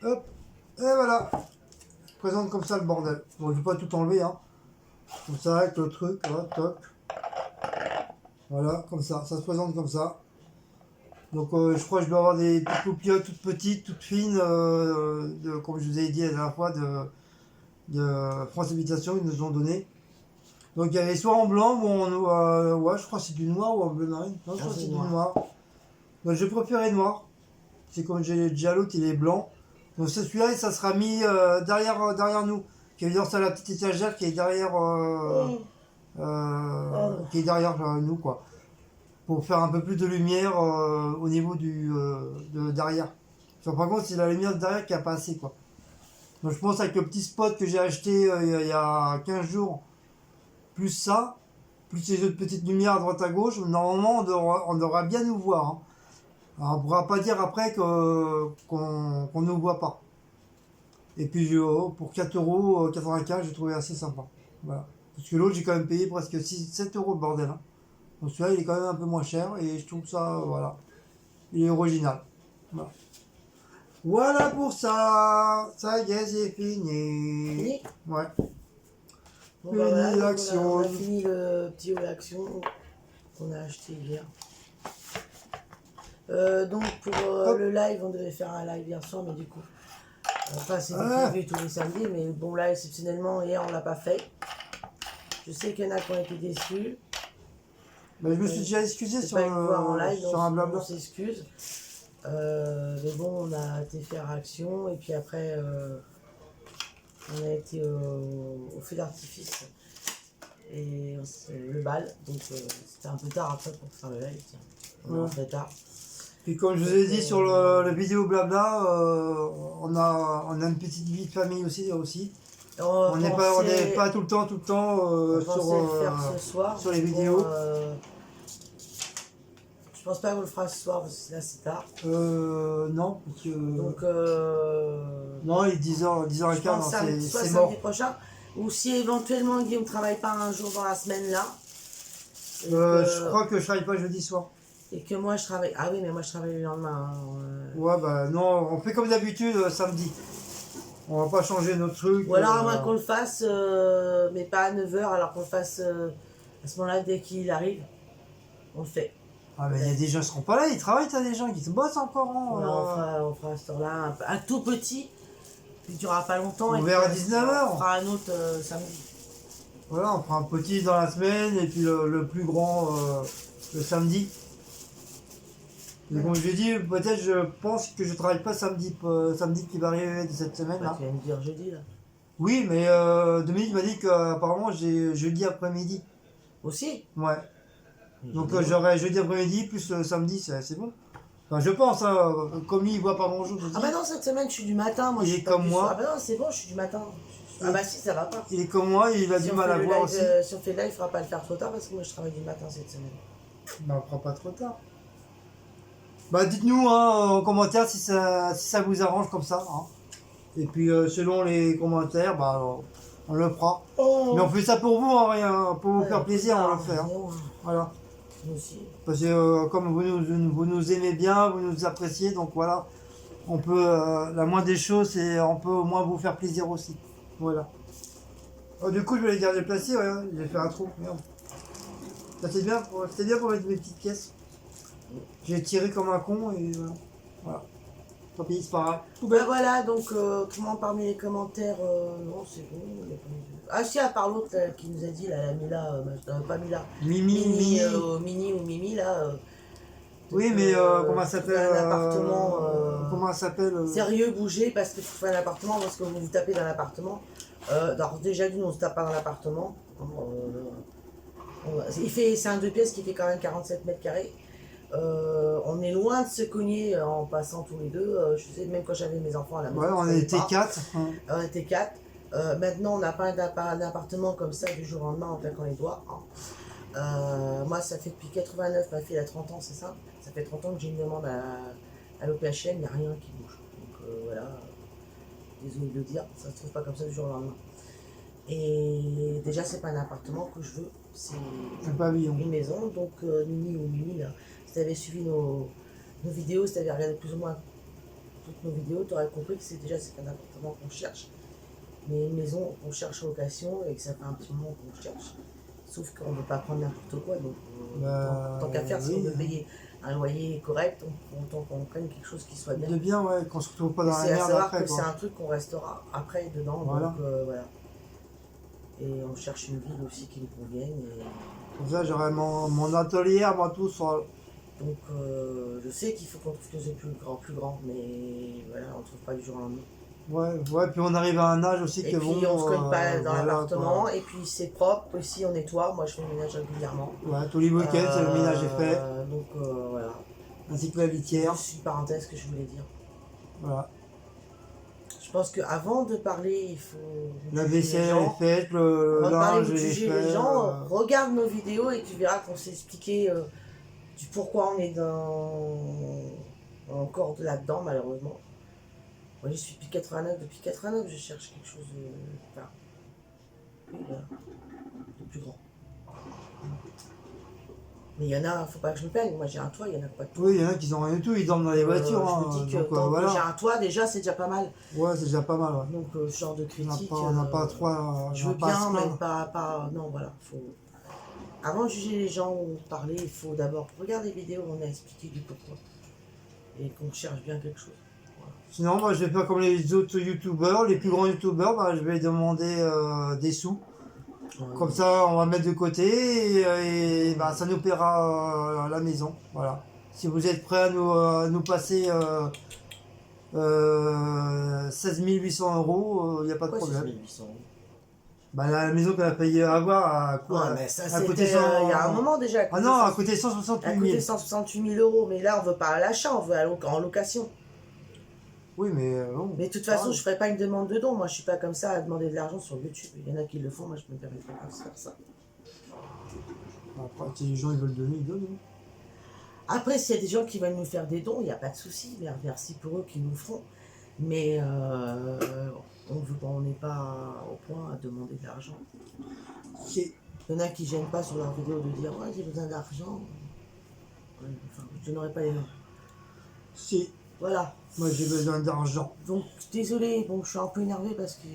Hop, et voilà. Je présente comme ça le bordel. Bon, je vais pas tout enlever, hein. Comme ça, avec le truc, là, toc. Voilà, comme ça se présente comme ça. Donc je crois que je dois avoir des petites poupiottes toutes petites, toutes fines, comme je vous ai dit la dernière fois, de France Habitation, ils nous ont donné. Donc il y avait soit en blanc ou en ouais, je crois que c'est du noir ou en bleu marine. Non, je crois que c'est du noir. Donc j'ai préféré noir. C'est comme j'ai déjà l'autre, il est blanc. Donc c'est celui-là et ça sera mis derrière nous. Qui veut dire c'est la petite étagère qui est derrière qui est derrière nous quoi. Pour faire un peu plus de lumière au niveau de derrière. Par contre c'est la lumière de derrière qui a pas assez quoi. Donc je pense avec le petit spot que j'ai acheté il y a 15 jours, plus ça, plus ces autres petites lumières à droite à gauche, normalement on devra bien nous voir. Hein. Alors, on ne pourra pas dire après qu'on ne nous voit pas. Et puis pour 4,95 €, j'ai trouvé assez sympa. Voilà. Parce que l'autre j'ai quand même payé presque 7 € le bordel. Hein. Donc celui-là il est quand même un peu moins cher et je trouve ça, voilà, il est original. Voilà. Voilà pour ça. Ça y est, c'est fini. Fini. Ouais. Bon, Fini bah, voilà, donc l'action. on a fini le petit réaction qu'on a acheté hier. Donc pour le live, on devait faire un live hier soir, mais du coup, enfin c'était prévu tous les samedis, mais bon là exceptionnellement hier on l'a pas fait. Je sais qu'il y en a qui ont été déçus. Mais je me suis déjà excusé C'est sur, pas une fois en live, sur un blabla. on s'excuse. Mais bon, on a été faire action et puis après, on a été au feu d'artifice et le bal. Donc c'était un peu tard après pour faire le live. Tiens. On est rentré tard. Puis comme je vous ai dit sur le vidéo blabla, on a une petite vie de famille aussi. On n'est pas tout le temps on pensait le faire ce soir, sur les mais vidéos. bon, je pense pas qu'on le fera ce soir parce que là c'est tard. Non, parce que... Donc non, il est 10h, 10h15, je pense soit c'est mort. samedi prochain. Ou si éventuellement Guillaume ne travaille pas un jour dans la semaine là. Je crois que je travaille pas jeudi soir. Et que moi je travaille. Ah oui, mais moi je travaille le lendemain. Hein, Ouais, bah non, on fait comme d'habitude samedi. On va pas changer notre truc. Ou alors à moins qu'on le fasse, mais pas à 9h, alors qu'on le fasse à ce moment-là dès qu'il arrive. On le fait. Ah, mais il y a des gens qui seront pas là, ils travaillent, t'as des gens qui se bossent encore. Hein, On fera à ce temps-là un tout petit, qui ne durera pas longtemps. On et verra à puis, 19h. On fera un autre samedi. Voilà, on fera un petit dans la semaine et puis le plus grand le samedi. Mais comme je l'ai dit, peut-être je pense que je travaille pas samedi qui va arriver de cette semaine là. Tu viens de dire jeudi là. Oui, mais Dominique m'a dit qu'apparemment j'ai jeudi après-midi. Aussi. Ouais. Donc Jeudi, j'aurai jeudi après-midi plus le samedi, c'est bon. Enfin, je pense, hein, comme lui il voit pas bonjour jeudi. Ah bah non, cette semaine je suis du matin. Moi, Il je est suis pas comme du moi. soir. Ah bah non, c'est bon, je suis du matin. Ah bah si, ça va pas. Il est comme moi, il a Si du on mal fait à le voir live, aussi. si on fait le live, il faudra pas le faire trop tard parce que moi je travaille du matin cette semaine. Bah, on fera pas trop tard. Bah, dites-nous hein, en commentaire si ça vous arrange comme ça. Hein. Et puis, selon les commentaires, bah, on le fera. Mais on fait ça pour vous, hein, rien, pour vous faire plaisir, on le fait. Hein. Voilà. Nous aussi. Parce que comme vous nous aimez bien, vous nous appréciez, donc voilà. On peut, la moindre des choses, c'est on peut au moins vous faire plaisir aussi. Voilà. Oh, du coup, je vais les garder placés, ouais, je vais faire un trou. Merde. Ça c'est bien pour mettre mes petites pièces. J'ai tiré comme un con et voilà. Tant pis, c'est pas grave. Ben voilà, donc autrement parmi les commentaires, non c'est bon. Il y a pas eu de- Ah si, à part l'autre qui nous a dit, là, la Mila, pas Mila, Mimi. Mini ou Mimi là. Oui, mais comment elle s'appelle un appartement. Comment elle s'appelle Sérieux, bougez parce que tu fais un appartement parce que vous vous tapez dans l'appartement. Alors déjà d'une, on se tape pas dans l'appartement. C'est un 2 pièces qui fait quand même 47 mètres carrés. On est loin de se cogner en passant tous les deux. Je sais, même quand j'avais mes enfants à la maison. Ouais, on je savais était pas. 4. On était 4. Maintenant, on n'a pas d'appartement comme ça du jour au lendemain en claquant les doigts. Hein. Moi, ça fait depuis 89, ma fille a 30 ans, c'est ça. Ça fait 30 ans que j'ai une demande à l'OPHM, il n'y a rien qui bouge. Donc voilà, désolé de le dire, ça se trouve pas comme ça du jour au lendemain. Et déjà, c'est pas un appartement que je veux, c'est Un pavillon. une maison. Donc, Nini ou Mimi, là, si tu avais suivi nos vidéos, si tu avais regardé plus ou moins toutes nos vidéos, tu aurais compris que c'est un appartement qu'on cherche. Mais une maison qu'on cherche en location et que ça fait un petit moment qu'on cherche. Sauf qu'on ne veut pas prendre n'importe quoi. Donc, tant qu'à faire, si on veut payer un loyer correct, autant qu'on prenne quelque chose qui soit bien. De bien, ouais, qu'on se retrouve pas dans la C'est à merde savoir après. que Quoi. c'est un truc qu'on restera après dedans. Voilà. Donc, voilà. Et on cherche une ville aussi qui nous convienne. Et... Comme ça, j'aurai mon atelier à moi tout seul. Donc, je sais qu'il faut qu'on trouve quelque chose de plus grand, mais voilà, on ne trouve pas du jour au lendemain. Ouais, puis on arrive à un âge aussi Et que puis bon. on se cogne pas dans voilà, l'appartement, quoi. et puis c'est propre, aussi on nettoie, moi je fais le ménage régulièrement. Ouais, tous les week-ends, le ménage est fait. Donc voilà. Ainsi que la litière. C'est une parenthèse que je voulais dire. Voilà. Je pense qu'avant de parler, il faut... La juger les vaisselle gens. est faite, le Avant de parler linge ou de est juger fait. les gens, regarde nos vidéos et tu verras qu'on s'est expliqué du pourquoi on est encore là-dedans, malheureusement. Moi, je suis depuis 89. Depuis 89, je cherche quelque chose de plus grand. Mais il y en a, faut pas que je me plaigne. Moi, j'ai un toit, il y en a pas de toit. Oui, il y en a qui n'ont rien du tout, ils dorment dans les voitures. Je me dis que donc, tant que voilà. j'ai un toit, déjà, c'est déjà pas mal. Ouais, c'est déjà pas mal. Ouais. Donc, ce genre de critique. On n'a pas trop. Je veux bien, mais pas. Non, voilà. Faut... Avant de juger les gens ou de parler, il faut d'abord regarder les vidéos où on a expliqué du pourquoi. Et qu'on cherche bien quelque chose. Voilà. Sinon, moi, je vais faire comme les autres youtubeurs, les plus grands youtubeurs, bah, je vais demander des sous. Comme ça, on va mettre de côté et bah, ça nous paiera la maison. Voilà. Si vous êtes prêts à nous passer 16 800 €, il n'y a pas de Pourquoi problème. 800 €? Bah, la maison qu'elle a payé à avoir à quoi Ouais, mais ça, a coûté c'était il y a un moment déjà. Ah non, elle a coûté Elle a 168 coûté 000. 168 000 €. Mais là, on veut pas à l'achat, on veut en location. Oui, mais bon. Mais de toute façon, je ferai pas une demande de don. Moi, je suis pas comme ça à demander de l'argent sur YouTube. Il y en a qui le font, moi, je me permettrai pas de faire ça. Après, si les gens ils veulent donner, ils donnent. Après, s'il y a des gens qui veulent nous faire des dons, il n'y a pas de souci. Merci pour eux qui nous feront. Mais on n'est pas au point à demander de l'argent. Il y en a qui ne gênent pas sur leur vidéo de dire ouais, j'ai besoin d'argent. Enfin, je n'aurai pas les noms. Si. Voilà. Moi j'ai besoin d'argent. Donc désolé, bon, je suis un peu énervé parce que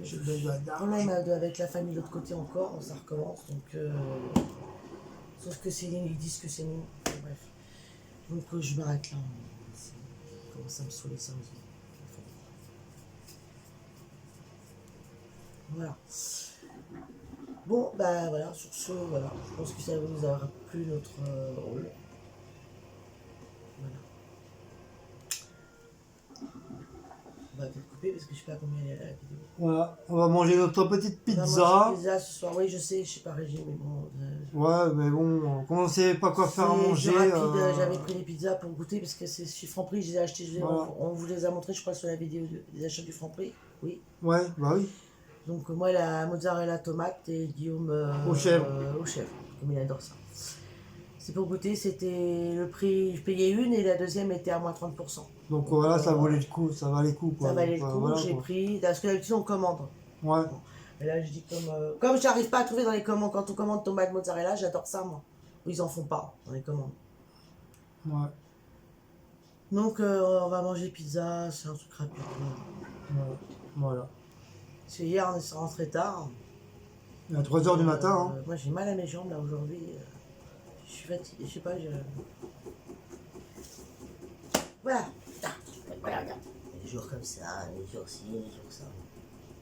J'ai besoin problème d'argent. avec la famille de l'autre côté encore, ça recommence. Donc, sauf que Céline, ils disent que c'est nous. Bref. Donc je m'arrête là. Ça commence à me saouler sérieusement. Voilà. Bon, bah voilà, sur ce, voilà. Je pense que ça vous aura plu notre rôle. Voilà. On va peut-être couper parce que je sais pas combien elle est la vidéo. Voilà, on va manger notre petite On va pizza. manger pizza ce soir. Oui, je sais, je suis pas régime, mais bon. Ouais, mais bon, comme on sait pas quoi faire à manger. Rapide, j'avais pris les pizzas pour goûter parce que c'est chez Franprix, je les ai achetées. Voilà. On vous les a montrés, je crois, sur la vidéo des achats du Franprix. Oui. Ouais, bah oui. Donc moi, la mozzarella tomate et Guillaume Aux chèvres. Aux chèvres, comme il adore ça. C'est pour goûter, c'était le prix, je payais une et la deuxième était à moins 30%. Donc voilà, ça valait le coup, ça valait le coup. Quoi. Ça valait le Donc, coup, voilà, j'ai quoi. pris, parce que d'habitude on commande. Ouais. Et là je dis comme j'arrive pas à trouver dans les commandes, quand on commande tomate mozzarella, j'adore ça moi. Ils en font pas dans les commandes. Ouais. Donc on va manger pizza, c'est un truc rapide. Ouais. Voilà. Parce que hier on est rentré tard. Il est à 3h du matin. Hein. Moi j'ai mal à mes jambes là aujourd'hui. Je suis fatigué, je sais pas. Voilà. Voilà, regarde. Les jours comme ça, les jours ci, les jours ça.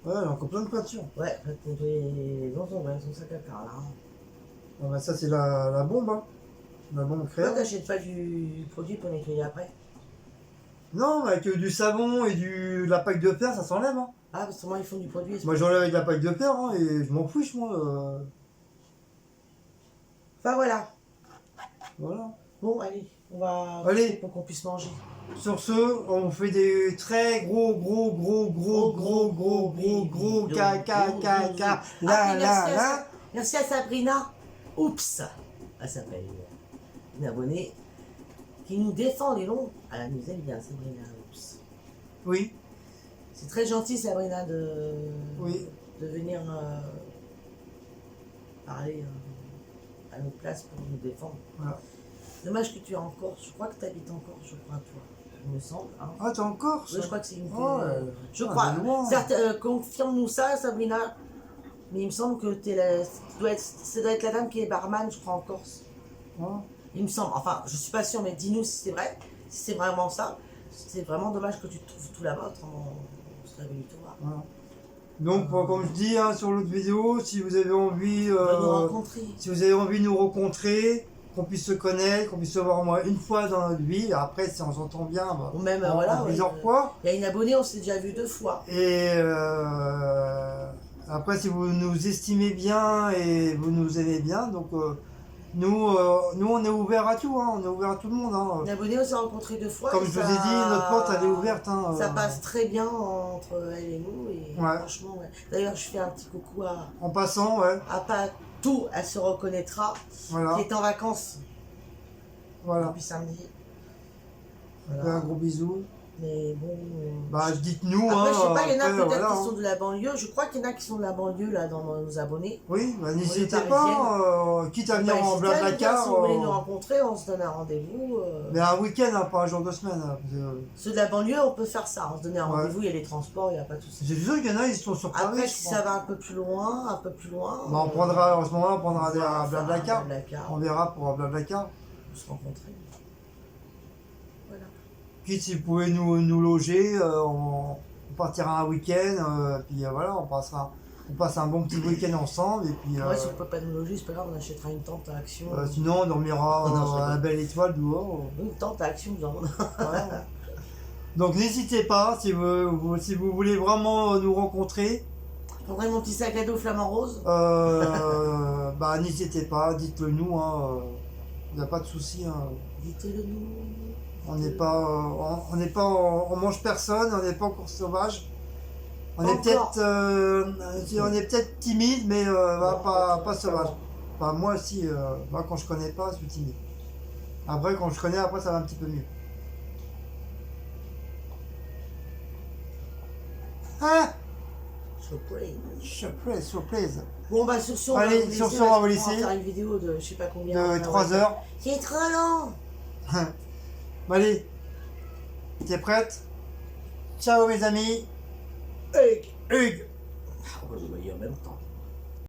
Ouais, il y a encore plein de peintures. Ouais, les tonton, son sac à car là. Ah bah ça c'est la bombe. Hein. La bombe Pourquoi créole. t'achètes pas du produit pour nettoyer après? Non, mais avec du savon et de la paille de fer, ça s'enlève. Hein. Ah, parce que moi ils font du produit. Moi j'enlève avec la paille de fer hein, et je m'en fiche moi. Enfin voilà. Voilà. Bon, allez. On va Allez. pour qu'on puisse manger. Sur ce, on fait des très gros caca. Merci à Sabrina. Oups. Elle s'appelle une abonnée qui nous défend les longs. Elle nous aime bien, Sabrina. Oups. Oui, C'est très gentil, Sabrina, oui. de venir parler à notre place pour nous défendre. Voilà. Dommage que tu es en Corse. Je crois que tu habites en Corse, je crois, toi. Il me semble. Hein. Ah, t'es en Corse? Ouais, je crois que c'est une. Oh, je ah, crois. de loin. Certes, confirme-nous ça, Sabrina. Mais il me semble que ça doit être la dame qui est barman, je crois, en Corse. Ah. Il me semble. Enfin, je suis pas sûre, mais dis-nous si c'est vrai. Si c'est vraiment ça, c'est vraiment dommage que tu te trouves tout là-bas. Autrement, on serait venu te voir. Voilà. Donc, comme je dis hein, sur l'autre vidéo, si vous avez envie, On va nous rencontrer. si vous avez envie de nous rencontrer, qu'on puisse se connaître, qu'on puisse se voir au moins une fois dans notre vie, et après, si on s'entend bien, bah, Ou même, en voilà. plusieurs ouais, fois. Il y a une abonnée, on s'est déjà vu 2 fois. Et après, si vous nous estimez bien et vous nous aimez bien, donc nous, on est ouvert à tout, hein, on est ouvert à tout le monde. Hein. Une abonnée, on s'est rencontré 2 fois. Comme et je vous ai dit, notre porte elle est ouverte. Hein, Ça passe très bien entre elle et nous. Et Ouais. franchement, ouais. D'ailleurs, je fais un petit coucou En passant, ouais, à Patou, elle se reconnaîtra, voilà, qui est en vacances voilà. depuis samedi. Un Voilà. gros bisou. Mais bon. Bah, dites-nous. Après, hein, je sais pas, il y en a après, peut-être voilà, qui hein. sont de la banlieue. Je crois qu'il y en a qui sont de la banlieue, là, dans nos abonnés. Oui, bah, n'hésitez parisienne. pas, quitte à venir Bah, en si t'as Blablacar. si vous voulez nous rencontrer, on se donne un rendez-vous. Mais un week-end, hein, pas un jour de semaine. Hein, parce que Ceux de la banlieue, on peut faire ça. On se donne un Ouais. rendez-vous, il y a les transports, il n'y a pas tout ça. j'ai vu qu'il y en a, ils sont sur Paris. Après, je si crois. ça va un peu plus loin, Bah, on prendra, en ce moment-là, on prendra des à Blablacar. Blablacar, On verra pour Blablacar. on se rencontrer. Voilà. Quitte si vous pouvez nous loger, on partira un week-end, puis voilà, on passe un bon petit week-end ensemble, et puis Ouais, si on peut pas nous loger, c'est pas grave, on achètera une tente à Action. sinon on dormira Oh, non, je à la rigole. belle étoile dehors. Une tente à Action, nous en Voilà. Donc n'hésitez pas, si vous voulez vraiment nous rencontrer, Je prendrai mon petit sac à dos flamant rose. bah n'hésitez pas, dites-le nous, hein, il n'y a pas de souci. Hein. Dites-le nous. On n'est pas, on mange personne, on n'est pas encore sauvage. On est Encore. peut-être timide, mais pas sauvage. Enfin, moi aussi, moi, quand je connais pas, je suis timide. Après, quand je connais, après ça va un petit peu mieux. Ah, surprise. Bon, bah, sur ce, Allez, vous sur laisser, ce, on va parce vous qu'on laisser. faire une vidéo de je sais pas combien. De 3 heures. C'est trop long. Allez, t'es prête? Ciao mes amis. Hugues. Hugues. On va le voyer en même temps.